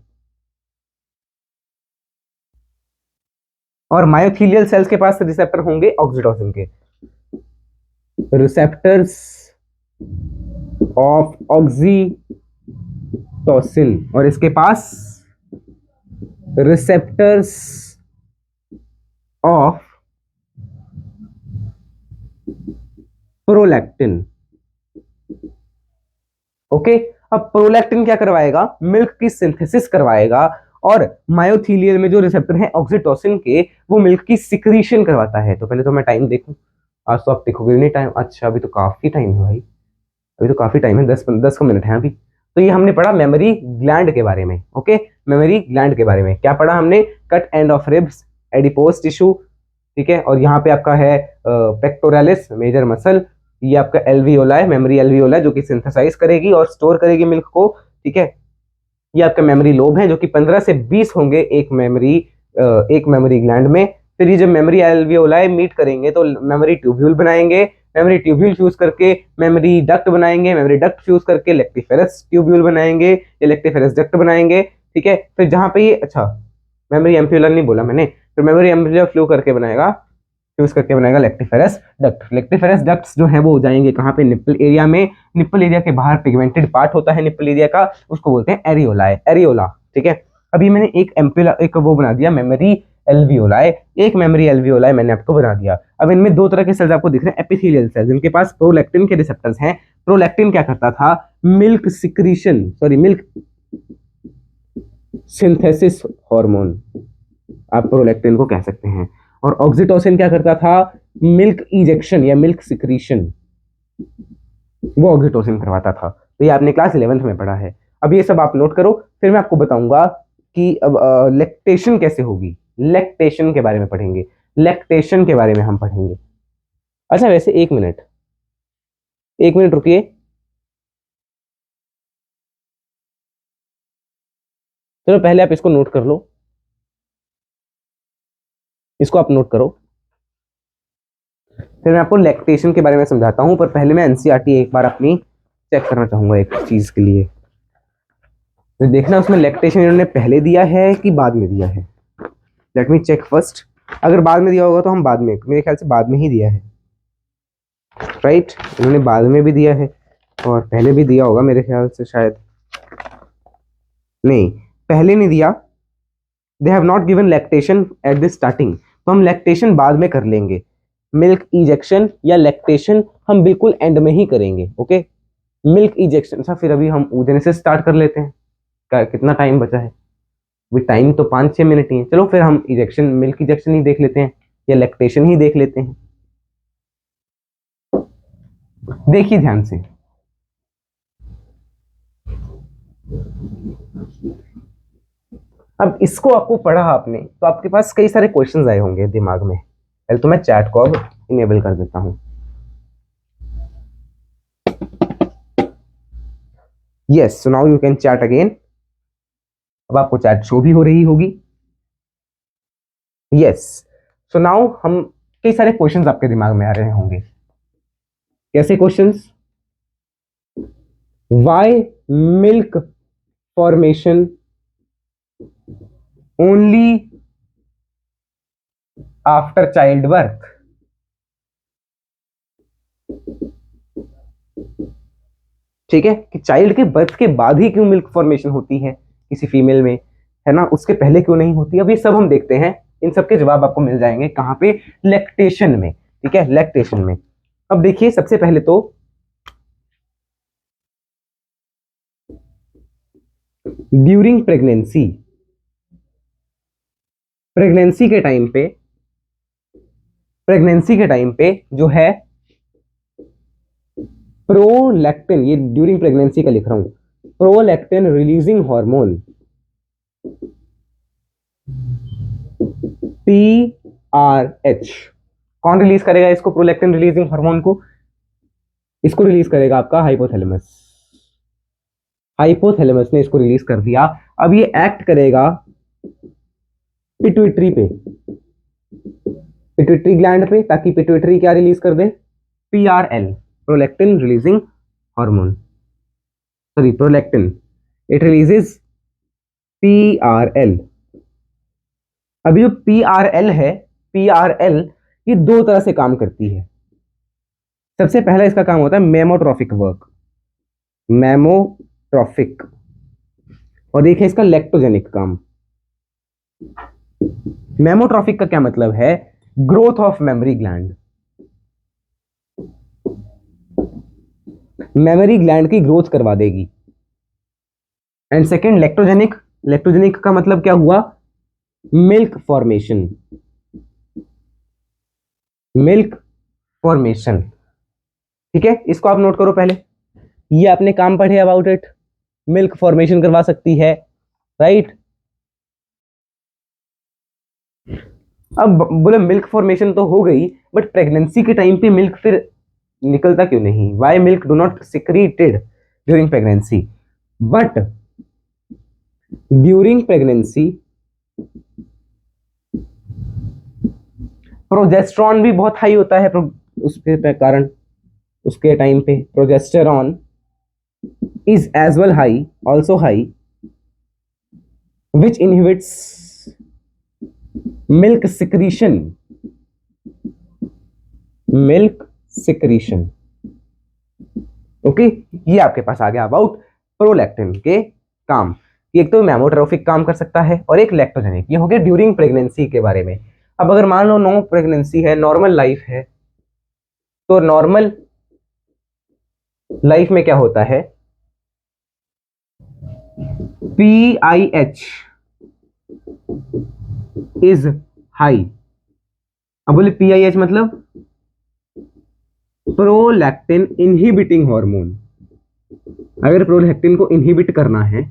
और मायोथेलियल सेल्स के पास रिसेप्टर होंगे ऑक्सीटोसिन के। रिसेप्टर्स ऑफ ऑक्सीटोसिन, और इसके पास रिसेप्टर्स ऑफ प्रोलैक्टिन। ओके, अब प्रोलैक्टिन क्या करवाएगा? मिल्क की सिंथेसिस करवाएगा। और मायोथेलियल में जो रिसेप्टर हैं ऑक्सीटोसिन के, वो मिल्क की सिक्रीशन करवाता है। तो पहले तो मैं टाइम देखूं। आज तो आप देखोगे नहीं टाइम। अच्छा, अभी तो काफी टाइम है भाई, अभी तो काफी टाइम है, 10 मिनट है अभी। तो ये हमने पढ़ा मेमोरी ग्लैंड के बारे में। ओके, मेमोरी ग्लैंड के बारे में क्या पढ़ा हमने? Cut end of ribs, adipose tissue, ठीक है। और यहाँ पे आपका है पेक्टोरालिस, मेजर मसल। ये आपका एल्वियोला है, मेमोरी एल्वियोला, जो कि सिंथेसाइज करेगी और स्टोर करेगी मिल्क को, ठीक है। ये आपका मेमोरी लोब है, जो कि 15 से 20 होंगे एक मेमोरी ग्लैंड में। फिर ये जब मेमोरी एल्वियोलाई मीट करेंगे तो मेमोरी ट्यूब्यूल बनाएंगे। मेमोरी ट्यूब्यूल फ्यूज करके मेमोरी डक्ट बनाएंगे। मेमोरी डक्ट फ्यूज करके लेक्टिफेरस ट्यूब्यूल बनाएंगे या लेक्टिफेरस डक्ट बनाएंगे, ठीक है। फिर जहां पे ये, अच्छा मेमोरी एम्प्यूलर नहीं बोला मैंने, फिर मेमोरी एम्प्यूलर फ्लू करके बनाएगा, फ्यूज करके बनाएगा लेक्टिफेरस डक्ट। लेक्टिफेरस डक्ट्स जो है वो हो जाएंगे कहाँ पे? निप्पल एरिया में। निप्पल एरिया के बाहर पिगमेंटेड पार्ट होता है निप्पल एरिया का, उसको बोलते हैं एरियोला, एरियोला, ठीक है। अभी मैंने एक एम्प्यूला, एक वो बना दिया मेमोरी एल्वियोलाई। एक मेमोरी एल्वियोलाई मैंने आपको बना दिया। अब इनमें दो तरह के सेल्स आपको दिख रहे हैं, एपिथेलियल सेल्स, जिनके पास प्रोलैक्टिन के रिसेप्टर्स हैं। प्रोलैक्टिन क्या करता था? Milk secretion, sorry milk synthesis hormone, आप प्रोलैक्टिन को कह सकते हैं। और ऑक्सीटोसिन क्या करता था? मिल्क इजेक्शन या मिल्क सिक्रीशन, वो ऑक्सीटोसिन करवाता था। तो ये आपने क्लास 11th में पढ़ा है। अब ये सब आप नोट करो, फिर मैं आपको बताऊंगा कि अब लैक्टेशन कैसे होगी। लैक्टेशन के बारे में पढ़ेंगे, लैक्टेशन के बारे में हम पढ़ेंगे। अच्छा वैसे एक मिनट, एक मिनट रुकिए। चलो पहले आप इसको नोट कर लो, इसको आप नोट करो, फिर मैं आपको लैक्टेशन के बारे में समझाता हूं। पर पहले मैं एनसीईआरटी एक बार अपनी चेक करना चाहूंगा एक चीज के लिए। तो देखना उसमें लैक्टेशन इन्होंने पहले दिया है कि बाद में दिया है। Let me check first. अगर बाद में दिया होगा तो हम बाद में, मेरे ख्याल से बाद में ही दिया है, राइट। इन्होंने बाद में भी दिया है और पहले भी दिया होगा मेरे ख्याल से, शायद नहीं, पहले नहीं दिया। They have not given lactation at the starting, तो हम लैक्टेशन बाद में कर लेंगे। मिल्क इजेक्शन या लैक्टेशन हम बिल्कुल एंड में ही करेंगे। Okay, milk ejection. अच्छा फिर अभी हम ऊधने से स्टार्ट कर लेते हैं। कितना टाइम बचा है? भी टाइम तो 5-6 मिनट ही है। चलो फिर हम इजेक्शन, मिल्क इजेक्शन ही देख लेते हैं या लैक्टेशन ही देख लेते हैं। देखिए ध्यान से, अब इसको आपको पढ़ा आपने तो आपके पास कई सारे क्वेश्चंस आए होंगे दिमाग में। पहले तो मैं चैट को अब इनेबल कर देता हूं। Yes, so now you can chat again. अब आपको चैट शो भी हो रही होगी। यस, सो नाउ हम, कई सारे क्वेश्चंस आपके दिमाग में आ रहे होंगे। कैसे questions? Why milk formation only after child birth? ठीक है, कि चाइल्ड के बर्थ के बाद ही क्यों मिल्क फॉर्मेशन होती है किसी फीमेल में, है ना, उसके पहले क्यों नहीं होती? अब ये सब हम देखते हैं। इन सब के जवाब आपको मिल जाएंगे कहाँ पे, लैक्टेशन में, ठीक है, लैक्टेशन में। अब देखिए सबसे पहले तो ड्यूरिंग प्रेगनेंसी, प्रेगनेंसी के टाइम पे, प्रेगनेंसी के टाइम पे जो है प्रोलैक्टिन, ये ड्यूरिंग प्रेगनेंसी का लिख रहा हूं, प्रोलैक्टिन रिलीजिंग हार्मोन PRH, कौन रिलीज करेगा इसको, प्रोलैक्टिन रिलीजिंग हार्मोन को, इसको रिलीज करेगा आपका हाइपोथैलेमस, हाइपोथैलेमस ने इसको रिलीज कर दिया। अब ये एक्ट करेगा पिट्यूटरी पे, पिट्यूटरी ग्लैंड पे, ताकि पिट्यूटरी क्या रिलीज कर दे, PRL, prolactin releasing hormone, sorry prolactin, it releases PRL। अभी जो PRL है, PRL ये दो तरह से काम करती है। सबसे पहला इसका काम होता है मेमोट्रॉफिक वर्क, मेमोट्रॉफिक, और एक है इसका लैक्टोजेनिक काम। मेमोट्रॉफिक का क्या मतलब है, growth of memory gland, memory gland की ग्रोथ करवा देगी। एंड सेकेंड लैक्टोजेनिक, लैक्टोजेनिक का मतलब क्या हुआ, मिल्क फॉर्मेशन, मिल्क फॉर्मेशन, ठीक है, इसको आप नोट करो पहले, ये आपने काम पढ़े अबाउट इट, मिल्क फॉर्मेशन करवा सकती है, राइट। अब बोले मिल्क फॉर्मेशन तो हो गई, बट प्रेगनेंसी के टाइम पे मिल्क फिर निकलता क्यों नहीं, why milk do not secreted during pregnancy, but during pregnancy progesterone भी बहुत हाई होता है, उसके कारण, उसके टाइम पे progesterone is as well high, also high, which inhibits milk secretion, milk secretion, okay. ये आपके पास आ गया अबाउट प्रोलैक्टिन के काम, एक तो मेमोट्रोफिक काम कर सकता है और एक लैक्टोजेनिक, ये हो गया ड्यूरिंग प्रेगनेंसी के बारे में। अब अगर मान लो नो प्रेगनेंसी है, नॉर्मल लाइफ है, तो नॉर्मल लाइफ में क्या होता है, PIH इज हाई। अब बोले PIH मतलब प्रोलैक्टिन इनहिबिटिंग हार्मोन, अगर प्रोलैक्टिन को इनहिबिट करना है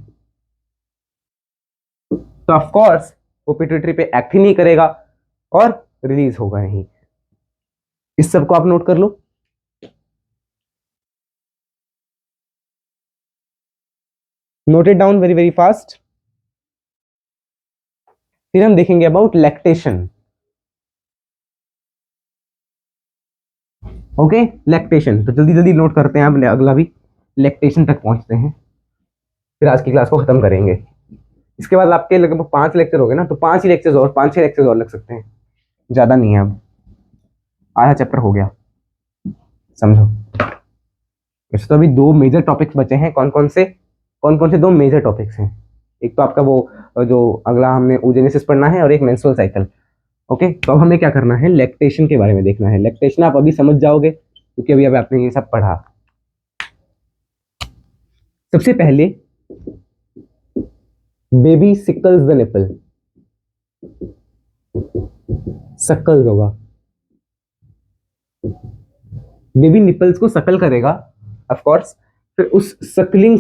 तो ऑफ कोर्स वो पिट्यूटरी पे एक्ट ही नहीं करेगा और रिलीज होगा नहीं। इस सब को आप नोट कर लो। Note it down very very fast. फिर हम देखेंगे अबाउट लैक्टेशन, ओके, लैक्टेशन। तो जल्दी जल्दी नोट करते हैं, आप अगला भी लैक्टेशन तक पहुंचते हैं, फिर आज की क्लास को खत्म करेंगे। इसके बाद आपके लगभग 5 लेक्चर हो गए ना, तो 5 ही लेक्चर और 5-6 लेक्चर और लग सकते हैं, ज्यादा नहीं है, अब आधा चैप्टर हो गया, समझो। वैसे तो अभी 2 मेजर टॉपिक्स बचे हैं, कौन कौन से 2 मेजर टॉपिक्स हैं, एक तो आपका वो जो अगला हमने oogenesis पढ़ना है और एक मेंस्ट्रुअल साइकिल, ओके। तो अब हमें क्या करना है, लैक्टेशन के बारे में देखना है। लैक्टेशन आप अभी समझ जाओगे क्योंकि अभी अभी आपने ये सब पढ़ा। सबसे पहले बेबी सिकल्स द निपल, सक्कल्स होगा, बेबी निपल्स को सकल करेगा ऑफ कोर्स। फिर उस सकलिंग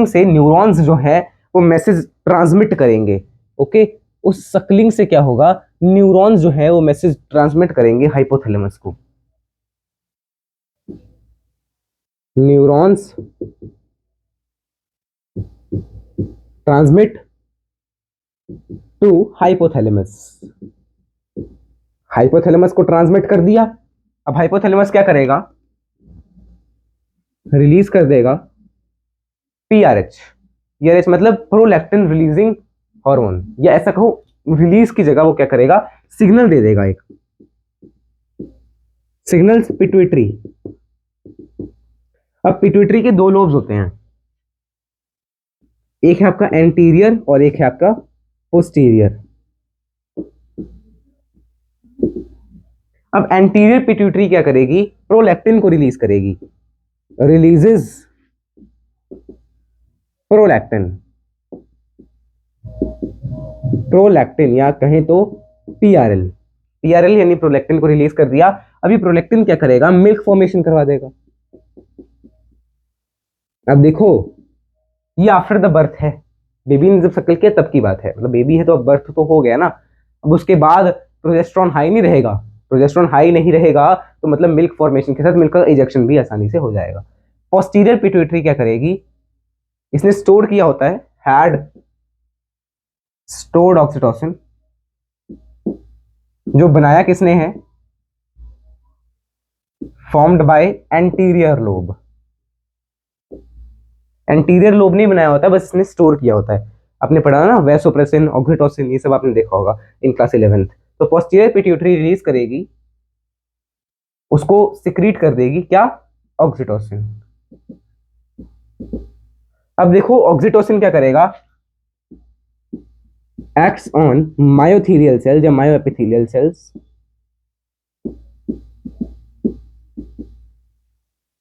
से न्यूरॉन्स जो है वो मैसेज ट्रांसमिट करेंगे, ओके। उस सकलिंग से क्या होगा, न्यूरॉन्स जो है वो मैसेज ट्रांसमिट करेंगे हाइपोथैलेमस को, neurons transmit to hypothalamus, hypothalamus को ट्रांसमिट कर दिया। अब हाइपोथैलेमस क्या करेगा, रिलीज कर देगा PRH, PRH मतलब प्रोलैक्टिन रिलीजिंग हार्मोन, या ऐसा कहो रिलीज की जगह वो क्या करेगा, सिग्नल दे देगा, एक सिग्नल्स पिट्यूटरी। अब पिट्यूटरी के 2 लोब्स होते हैं, एक है आपका एंटीरियर और एक है आपका पोस्टीरियर, अब एंटीरियर पिट्यूटरी क्या करेगी, प्रोलैक्टिन को रिलीज करेगी, रिलीजेस प्रोलैक्टिन, प्रोलैक्टिन या कहें तो पीआरएल, पीआरएल यानी प्रोलैक्टिन को रिलीज कर दिया। अभी प्रोलैक्टिन क्या करेगा, मिल्क फॉर्मेशन करवा देगा। अब देखो ये आफ्टर द बर्थ है, बेबी ने जब सकल किया तब की बात है, मतलब बेबी है तो अब बर्थ तो हो गया ना। अब उसके बाद प्रोजेस्टेरॉन हाई नहीं रहेगा, प्रोजेस्टेरॉन हाई नहीं रहेगा तो मतलब मिल्क फॉर्मेशन के साथ मिल्क का इजेक्शन भी आसानी से हो जाएगा। पोस्टीरियर पिट्यूटरी क्या करेगी, इसने स्टोर किया होता है, हैड स्टोर्ड ऑक्सीटोसिन, जो बनाया किसने है, formed by anterior lobe, anterior lobe नहीं बनाया होता, बस इसने स्टोर किया होता है। आपने पढ़ा ना वैसोप्रेसिन, ऑक्सीटोसिन, ये सब आपने देखा होगा इन क्लास 11th। तो पोस्टीरियर पिट्यूटरी रिलीज करेगी, उसको सिक्रीट कर देगी क्या, ऑक्सीटोसिन। अब देखो ऑक्सीटोसिन क्या करेगा, एक्ट्स ऑन मायोथीलियल सेल्स या मायोएपिथेलियल सेल्स,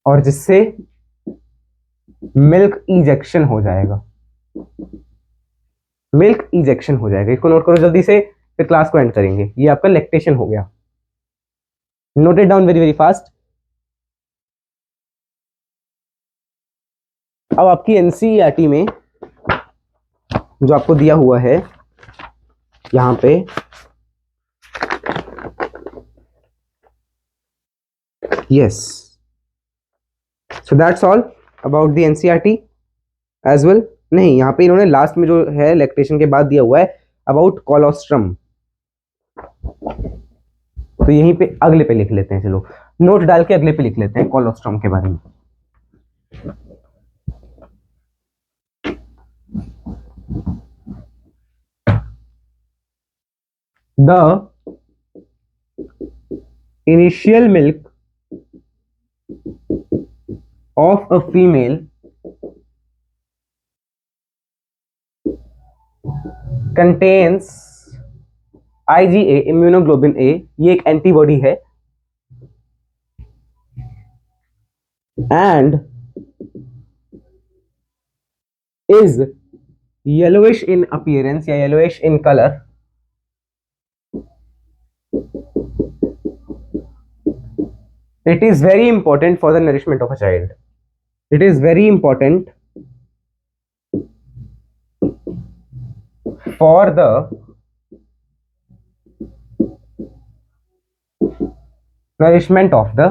और जिससे मिल्क इजेक्शन हो जाएगा, मिल्क इजेक्शन हो जाएगा। इसको नोट करो जल्दी से, फिर क्लास को एंड करेंगे। ये आपका लैक्टेशन हो गया, note it down very very fast. अब आपकी एनसीईआरटी में जो आपको दिया हुआ है यहां पे, yes, so that's all about the NCERT as well. नहीं, यहाँ पे इन्होंने लास्ट में जो है लैक्टेशन के बाद दिया हुआ है अबाउट कोलोस्ट्रम, तो यहीं पे अगले पे लिख लेते हैं, चलो नोट डाल के अगले पे लिख लेते हैं कोलोस्ट्रम के बारे में। The initial milk of a female contains IgA, immunoglobulin A, ये एक एंटीबॉडी है, and is yellowish in appearance या yellowish in color, it is very important for the nourishment of a child, it is very important for the nourishment of the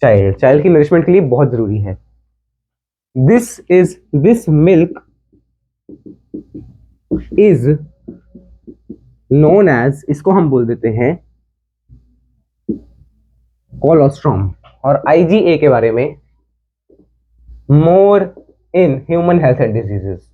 child, child की nourishment के लिए बहुत जरूरी है। this milk is known as, इसको हम बोल देते हैं कोलोस्ट्रम, और IgA के बारे में more in human health and diseases,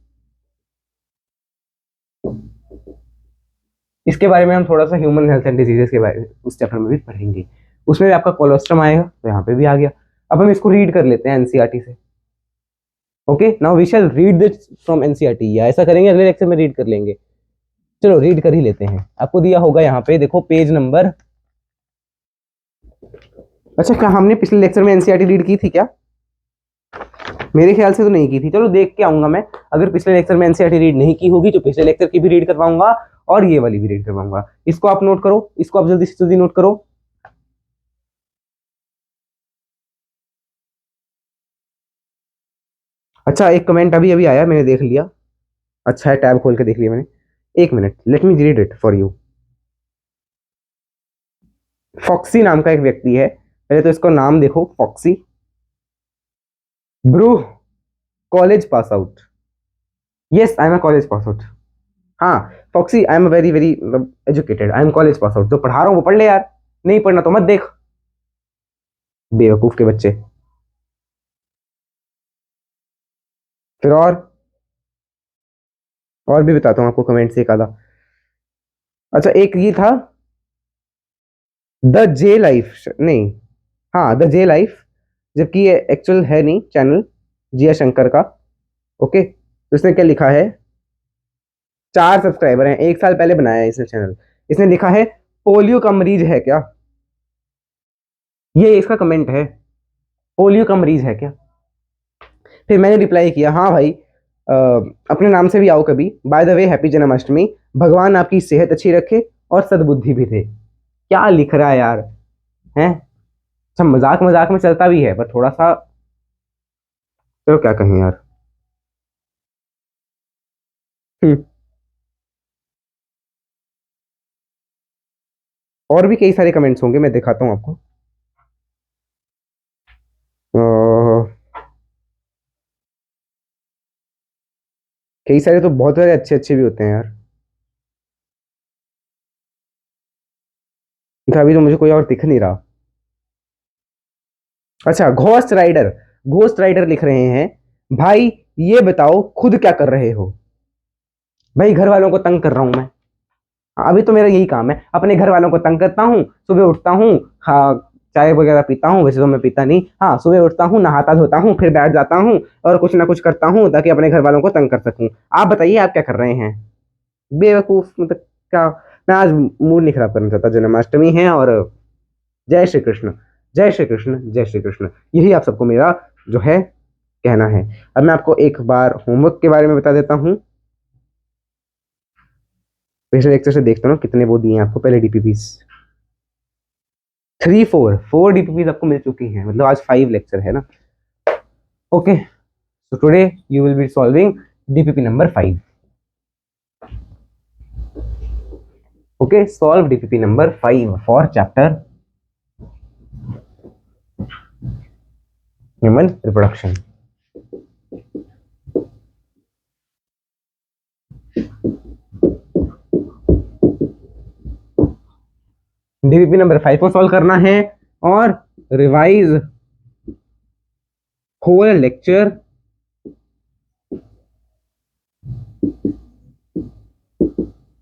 इसके बारे में हम थोड़ा सा ह्यूमन हेल्थ एंड डिजीजेस के बारे में उस चैप्टर में भी पढ़ेंगे, उसमें भी आपका कोलोस्ट्रम आएगा, तो यहाँ पे भी आ गया। अब हम इसको रीड कर लेते हैं एनसीईआरटी से। Okay, now we shall read this from NCERT, या ऐसा करेंगे अगले लेक्चर में रीड कर लेंगे। चलो रीड कर ही लेते हैं, आपको दिया होगा यहाँ पे देखो पेज नंबर, अच्छा क्या हमने पिछले लेक्चर में एनसीईआरटी रीड की थी क्या, मेरे ख्याल से तो नहीं की थी, चलो देख के आऊंगा मैं, अगर पिछले लेक्चर में एनसीईआरटी रीड नहीं की होगी तो पिछले लेक्चर की भी रीड करवाऊंगा और ये वाली भी रीड करवाऊंगा। इसको आप नोट करो, इसको आप जल्दी से जल्दी नोट करो। अच्छा एक कमेंट अभी अभी आया, मैंने देख लिया, अच्छा है, टैब खोल के देख लिया मैंने, एक minute, let me read it for you. Foxy नाम का एक व्यक्ति है, पहले तो इसको नाम देखो, foxy, bro, college pass out, yes I am a college pass out, हाँ foxy I am very very educated, I am college pass out, जो पढ़ा रहा हूँ वो पढ़ ले यार, नहीं पढ़ना तो मत देख, बेवकूफ के बच्चे। फिर और भी बताता हूँ आपको कमेंट से एक आधा। अच्छा एक ये था द जे लाइफ, नहीं हाँ द जे लाइफ, जबकि ये एक्चुअल है नहीं चैनल जिया शंकर का। ओके तो इसने क्या लिखा है, 4 सब्सक्राइबर हैं, 1 साल पहले बनाया है इसने चैनल, इसने लिखा है पोलियो का मरीज है क्या? ये इसका कमेंट है, पोलियो का मरीज है क्या? फिर मैंने रिप्लाई किया, हाँ भाई, अपने नाम से भी आओ कभी। By the way happy Janmashtami, भगवान आपकी सेहत अच्छी रखे और सद्बुद्धि भी दे। क्या लिख रहा है यार, हैं? अच्छा, मजाक मजाक में चलता भी है, पर थोड़ा सा चलो क्या कहें यार। हम्म, और भी कई सारे कमेंट्स होंगे, मैं दिखाता हूँ आपको। अ, कई सारे तो बहुत सारे अच्छे अच्छे भी होते हैं यार। अभी तो मुझे कोई और दिख नहीं रहा। अच्छा, घोस्ट राइडर, घोस्ट राइडर लिख रहे हैं, भाई ये बताओ खुद क्या कर रहे हो? भाई घर वालों को तंग कर रहा हूं मैं। हाँ, अभी तो मेरा यही काम है, अपने घर वालों को तंग करता हूँ, सुबह उठता हूँ, हाँ, चाय वगैरह पीता हूँ, वैसे तो मैं पीता नहीं, हाँ सुबह उठता हूँ, नहाता धोता हूँ, फिर बैठ जाता हूँ और कुछ ना कुछ करता हूँ ताकि अपने घर वालों को तंग कर सकूँ। आप बताइए आप क्या कर रहे हैं? बेवकूफ, मतलब क्या। मैं आज मूड नहीं खराब करना चाहता, जन्माष्टमी है और जय श्री कृष्ण, जय श्री कृष्ण, जय श्री कृष्ण, यही आप सबको मेरा जो है कहना है। अब मैं आपको एक बार होमवर्क के बारे में बता देता हूँ। पिछले लेक्चर से देखता हूँ कितने वो दिए हैं आपको पहले डीपीपीस। 4 डीपीपीस आपको मिल चुकी हैं, मतलब आज 5 लेक्चर है ना। Okay, so today you will be solving DPP number 5। Okay, solve DPP number 5 for chapter human reproduction. DPP number 5 को सॉल्व करना है और revise whole lecture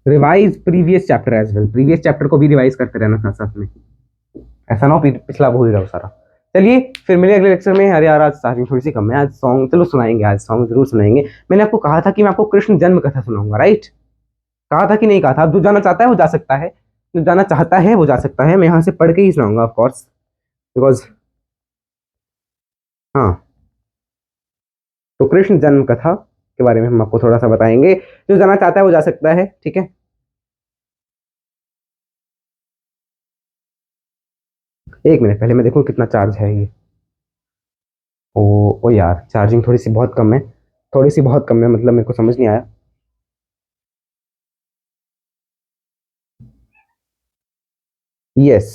revise previous chapter as well, previous chapter को भी revise करते रहना साथ साथ में, ऐसा ना हो पिछला भूल जाओ सारा। चलिए फिर मिले अगले लेक्चर में। अरे यार आज चार्जिंग थोड़ी सी कम है, आज सॉन्ग चलो सुनाएंगे, आज सॉन्ग जरूर सुनाएंगे। मैंने आपको कहा था कि मैं आपको कृष्ण जन्म कथा सुनाऊंगा, राइट? कहा था कि नहीं कहा था? जो जाना चाहता है वो जा सकता है, जो जाना चाहता है वो जा सकता है, मैं यहाँ से पढ़ के ही सुनाऊंगा ऑफ कोर्स, बिकॉज हाँ। तो कृष्ण जन्म कथा के बारे में हम आपको थोड़ा सा बताएंगे, जो जाना चाहता है वो जा सकता है, ठीक है? एक मिनट, पहले मैं देखूं कितना चार्ज है ये। ओ यार, चार्जिंग थोड़ी सी बहुत कम है, थोड़ी सी बहुत कम है, मतलब मेरे को समझ नहीं आया। यस,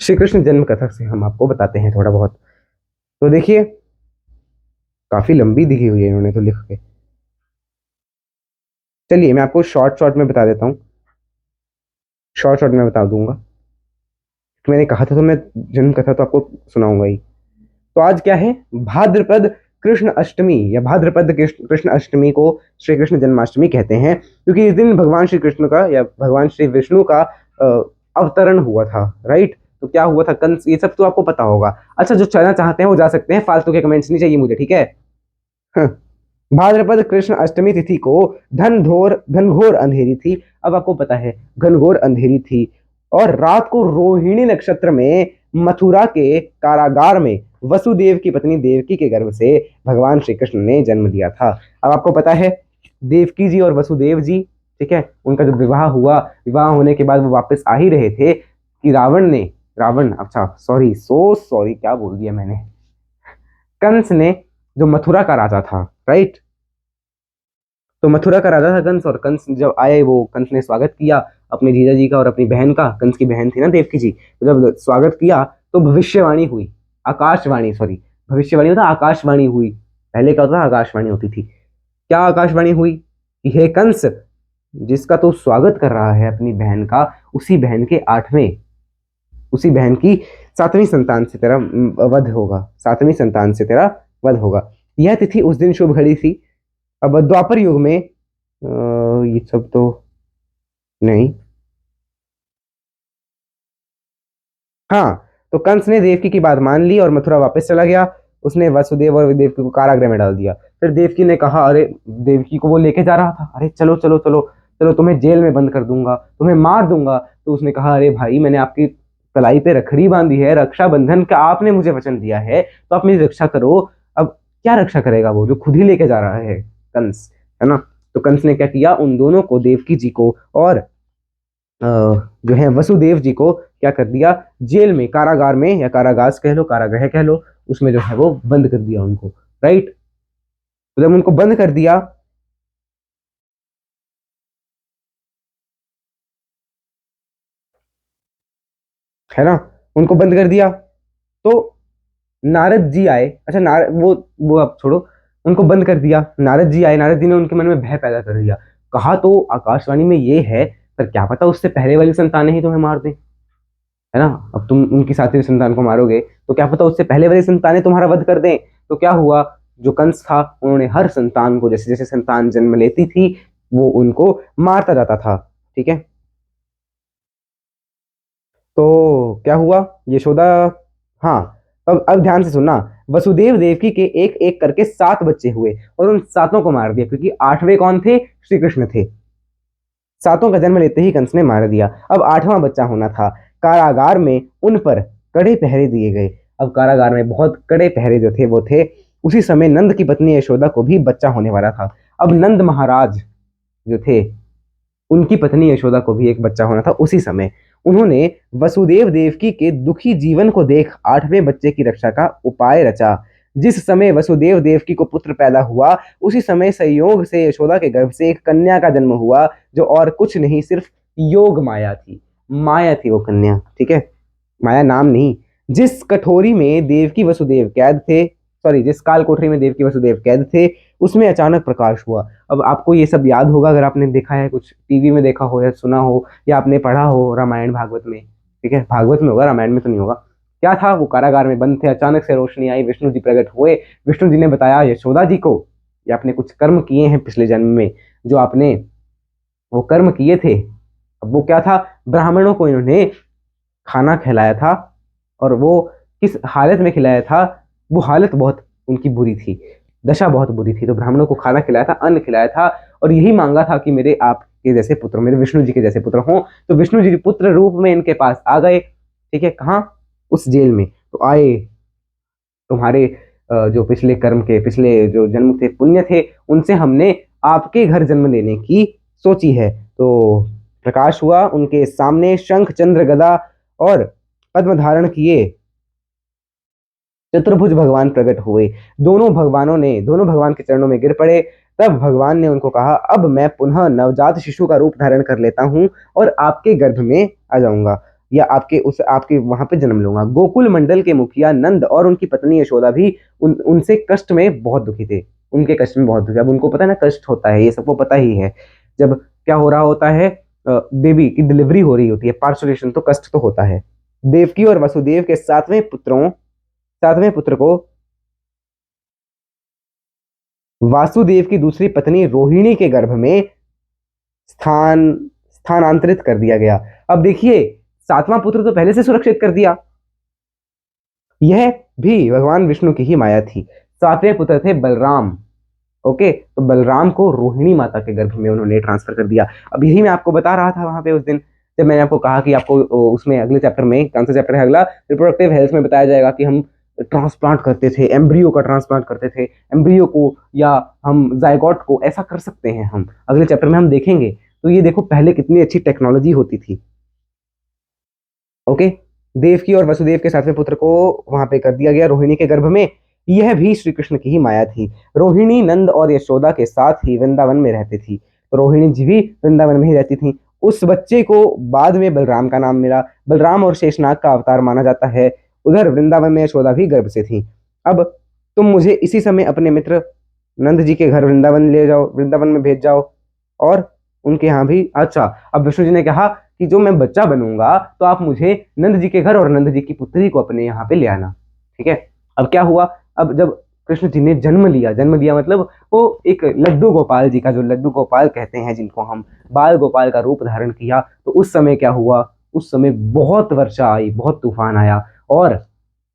श्री कृष्ण जन्म कथा से हम आपको बताते हैं थोड़ा बहुत। तो देखिए, काफी लंबी दिखी हुई है इन्होंने तो लिख के। चलिए मैं आपको शॉर्ट शॉर्ट में बता देता हूँ, शॉर्ट शॉर्ट में बता दूंगा। तो मैंने कहा था तो मैं जन्म कथा तो आपको सुनाऊंगा ही। तो आज क्या है? भाद्रपद कृष्ण अष्टमी, या भाद्रपद कृष्ण अष्टमी को श्री कृष्ण जन्माष्टमी कहते हैं, क्योंकि इस दिन भगवान श्री कृष्ण का या भगवान श्री विष्णु का अवतरण हुआ था, राइट? तो क्या हुआ था, कंस, ये सब तो आपको पता होगा। अच्छा, जो चलना चाहते हैं वो जा सकते हैं, फालतू के कमेंट्स नहीं चाहिए मुझे, ठीक है? हाँ। भाद्रपद कृष्ण अष्टमी तिथि को घनघोर अंधेरी थी। अब आपको पता है घनघोर अंधेरी थी, और रात को रोहिणी नक्षत्र में मथुरा के कारागार में वसुदेव की पत्नी देवकी के गर्भ से भगवान श्री कृष्ण ने जन्म लिया था। अब आपको पता है देवकी जी और वसुदेव जी, ठीक है, उनका जब विवाह हुआ, विवाह होने के बाद वो वापस आ ही रहे थे कि रावण, अच्छा सॉरी, सो सॉरी, क्या बोल दिया मैंने, कंस ने, जो मथुरा का राजा था, राइट? तो मथुरा का राजा था कंस, और कंस जब आए, वो कंस ने स्वागत किया अपने जीजा जी का और अपनी बहन का, कंस की बहन थी ना देवकी जी, तो जब स्वागत किया तो भविष्यवाणी हुई, आकाशवाणी, सॉरी, भविष्यवाणी होता आकाशवाणी हुई, पहले क्या होता था, आकाशवाणी होती थी। क्या आकाशवाणी हुई कि हे कंस, जिसका तू स्वागत कर रहा है अपनी बहन का, उसी बहन के 8वें, उसी बहन की 7वीं संतान से तेरा वध होगा, 7वीं संतान से तेरा वध होगा। यह तिथि उस दिन शुभ घड़ी थी। अब द्वापर युग में ये सब तो नहीं, हाँ, तो कंस ने देवकी की बात मान ली और मथुरा वापस चला गया। उसने वसुदेव और देवकी को कारागृह में डाल दिया। फिर देवकी ने कहा, अरे, देवकी को वो लेके जा रहा था, अरे चलो चलो चलो चलो तुम्हें जेल में बंद कर दूंगा, तुम्हें मार दूंगा। तो उसने कहा अरे भाई, मैंने आपकी कलाई पे रखड़ी बांधी है, रक्षाबंधन का आपने मुझे वचन दिया है, तो आप मेरी रक्षा करो। अब क्या रक्षा करेगा वो जो खुद ही लेके जा रहा है, कंस, है ना। तो कंस ने क्या किया, उन दोनों को, देवकी जी को और जो है वसुदेव जी को, क्या कर दिया, जेल में, कारागार में, या कारागास कह लो, कारागृह कह लो, उसमें जो है वो बंद कर दिया उनको, राइट। तो जब उनको बंद कर दिया, है ना, उनको बंद कर दिया, तो नारद जी आए। अच्छा, वो आप छोड़ो, उनको बंद कर दिया, नारद जी आए, नारद जी ने उनके मन में भय पैदा कर दिया। कहा तो आकाशवाणी में ये है, पर क्या पता उससे पहले वाली संतानें ही तुम्हें मार दें, है ना। अब तुम उनकी सातवीं संतान को मारोगे तो क्या पता उससे पहले वाली संतानें तुम्हारा वध कर दें। तो क्या हुआ, जो कंस था, उन्होंने हर संतान को, जैसे जैसे संतान जन्म लेती थी, वो उनको मारता जाता था, ठीक है। तो क्या हुआ, यशोदा, हाँ, अब ध्यान से सुनना, वसुदेव देवकी के एक एक करके 7 बच्चे हुए, और उन 7 को मार दिया, क्योंकि 8वें कौन थे, श्री कृष्ण थे। 7 का जन्म लेते ही कंस ने मार दिया। अब 8वां बच्चा होना था। कारागार में उन पर कड़े पहरे दिए गए। अब कारागार में बहुत कड़े पहरे जो थे वो थे। उसी समय नंद की पत्नी यशोदा को भी बच्चा होने वाला था। अब नंद महाराज जो थे, उनकी पत्नी यशोदा को भी एक बच्चा होना था। उसी समय उन्होंने वसुदेव देवकी के दुखी जीवन को देख 8वें बच्चे की रक्षा का उपाय रचा। जिस समय वसुदेव देवकी को पुत्र पैदा हुआ, उसी समय संयोग से यशोदा के गर्भ से एक कन्या का जन्म हुआ, जो और कुछ नहीं, सिर्फ योग माया थी। माया थी वो कन्या, ठीक है, माया नाम नहीं। जिस कठोरी में देवकी वसुदेव कैद थे, सॉरी, जिस काल कोठरी में देवकी वसुदेव कैद थे, उसमें अचानक प्रकाश हुआ। अब आपको ये सब याद होगा अगर आपने देखा है, कुछ टीवी में देखा हो या सुना हो, या आपने पढ़ा हो रामायण भागवत में, ठीक है, भागवत में होगा, रामायण में तो नहीं होगा। क्या था, वो कारागार में बंद थे, अचानक से रोशनी आई, विष्णु जी प्रकट हुए। विष्णु जी ने बताया यशोदा जी को, ये आपने कुछ कर्म किए हैं पिछले जन्म में, जो आपने वो कर्म किए थे। अब वो क्या था, ब्राह्मणों को इन्होंने खाना खिलाया था, और वो किस हालत में खिलाया था, वो हालत बहुत उनकी बुरी थी, दशा बहुत बुरी थी। तो ब्राह्मणों को खाना खिलाया था, अन्न खिलाया था, और यही मांगा था कि मेरे आपके जैसे पुत्र, मेरे विष्णु जी के जैसे पुत्र हों। तो विष्णु जी पुत्र रूप में इनके पास आ गए, ठीक है, कहाँ, उस जेल में। तो आए, तुम्हारे जो पिछले कर्म के, पिछले जो जन्म थे, पुण्य थे, उनसे हमने आपके घर जन्म लेने की सोची है। तो प्रकाश हुआ, उनके सामने शंख चंद्र गदा और पद्म धारण किए चतुर्भुज भगवान प्रकट हुए। दोनों भगवान के चरणों में गिर पड़े। तब भगवान ने उनको कहा, अब मैं पुनः नवजात शिशु का रूप धारण कर लेता हूं, और आपके गर्भ में आ जाऊंगा, या आपके वहां पे जन्म लूंगा। गोकुल मंडल के मुखिया नंद और उनकी पत्नी यशोदा भी उनसे कष्ट में बहुत दुखी थे, उनके कष्ट में बहुत दुखी। अब उनको पता है ना, कष्ट होता है, ये सबको पता ही है। जब क्या हो रहा होता है, बेबी की डिलीवरी हो रही होती है, पार्सुलेशन, तो कष्ट तो होता है। देवकी और वसुदेव के 7वें पुत्र को वासुदेव की दूसरी पत्नी रोहिणी के गर्भ में स्थानांतरित कर दिया गया। अब देखिए, 7वां पुत्र तो पहले से सुरक्षित कर दिया, यह भी भगवान विष्णु की ही माया थी। 7वें पुत्र थे बलराम, ओके, तो बलराम को रोहिणी माता के गर्भ में उन्होंने ट्रांसफर कर दिया। अब यही मैं आपको बता रहा था वहां पे उस दिन, जब मैंने आपको कहा कि आपको उसमें अगले चैप्टर में, कौन सा चैप्टर है अगला, रिप्रोडक्टिव हेल्थ में बताया जाएगा कि हम ट्रांसप्लांट करते थे, एम्ब्रियो का ट्रांसप्लांट करते थे, एम्ब्रियो को, या हम जायगोट को, ऐसा कर सकते हैं हम, अगले चैप्टर में हम देखेंगे। तो ये देखो पहले कितनी अच्छी टेक्नोलॉजी होती थी, ओके। देवकी और वसुदेव के 7वें पुत्र को वहां पे कर दिया गया रोहिणी के गर्भ में। यह भी श्री कृष्ण की ही माया थी। रोहिणी नंद और यशोदा के साथ ही वृंदावन में रहती थी, तो रोहिणी जी भी वृंदावन में ही रहती थी। उस बच्चे को बाद में बलराम का नाम मिला। बलराम और शेषनाग का अवतार माना जाता है। उधर वृंदावन में यशोदा भी गर्भ से थी। अब तुम मुझे इसी समय अपने मित्र नंद जी के घर वृंदावन ले जाओ, वृंदावन में भेज जाओ, और उनके यहाँ भी। अच्छा, अब विष्णु जी ने कहा कि जो मैं बच्चा बनूंगा, तो आप मुझे नंद जी के घर और नंद जी की पुत्री को अपने यहाँ पे ले आना, ठीक है। अब क्या हुआ, अब जब कृष्ण जी ने जन्म लिया मतलब वो एक लड्डू गोपाल जी का, जो लड्डू गोपाल कहते हैं, जिनको हम बाल गोपाल का रूप धारण किया, तो उस समय क्या हुआ, उस समय बहुत वर्षा आई, बहुत तूफान आया, और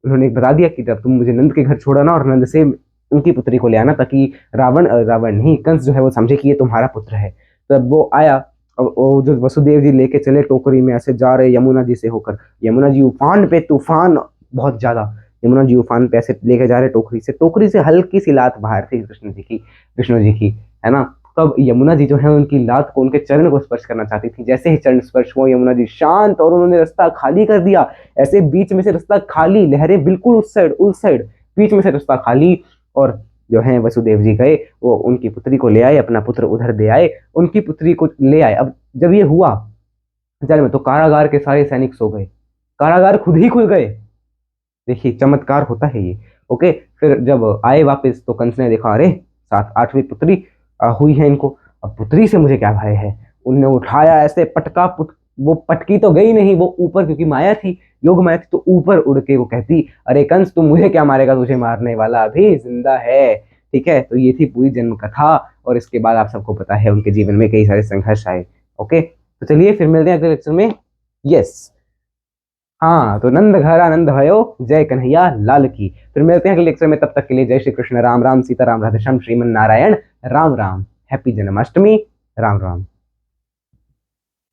उन्होंने बता दिया कि जब तुम मुझे नंद के घर छोड़ाना और नंद से उनकी पुत्री को ले आना, ताकि रावण नहीं, कंस जो है वो समझे कि ये तुम्हारा पुत्र है। तब वो आया, अब वो जो वसुदेव जी लेके चले टोकरी में, ऐसे जा रहे यमुना जी से होकर, यमुना जी उफान पे, तूफान बहुत ज्यादा, यमुना जी उफान पे ऐसे लेके जा रहे टोकरी से, टोकरी से हल्की सी लात बाहर थी कृष्ण जी की, है ना। तो अब यमुना जी जो है उनकी लात को, उनके चरण को स्पर्श करना चाहती थी। जैसे ही चरण स्पर्श हुआ, यमुना जी शांत, और उन्होंने रास्ता खाली कर दिया। ऐसे बीच में से रास्ता खाली, लहरें बिल्कुल उस साइड, बीच में से रास्ता खाली। और जो है वसुदेव जी गए, वो उनकी पुत्री को ले आए, अपना पुत्र उधर दे आए, उनकी पुत्री को ले आए। अब जब ये हुआ जल में, तो कारागार के सारे सैनिक सो गए, कारागार खुद ही खुल गए। देखिए चमत्कार होता है ये। ओके, फिर जब आए वापस तो कंस ने देखा, अरे सात आठवीं पुत्री हुई है इनको, अब पुत्री से मुझे क्या भय है। उनने उठाया ऐसे पटका, वो पटकी तो गई नहीं, वो ऊपर, क्योंकि माया थी, योग माया थी, तो ऊपर उड़ के वो कहती, अरे कंस तू मुझे क्या मारेगा, तुझे मारने वाला अभी जिंदा है। ठीक है, तो ये थी पूरी जन्म कथा। और इसके बाद आप सबको पता है उनके जीवन में कई सारे संघर्ष आए। ओके, तो चलिए फिर मिलते हैं अगले लेक्चर में। यस, हाँ, तो नंद घर आनंद भयो, जय कन्हैया लाल की। फिर मिलते हैं अगले लेक्चर में, तब तक के लिए जय श्री कृष्ण, राम राम, सीता राम, राधे श्याम, श्रीमन नारायण, राम राम, हैप्पी जन्माष्टमी, राम राम।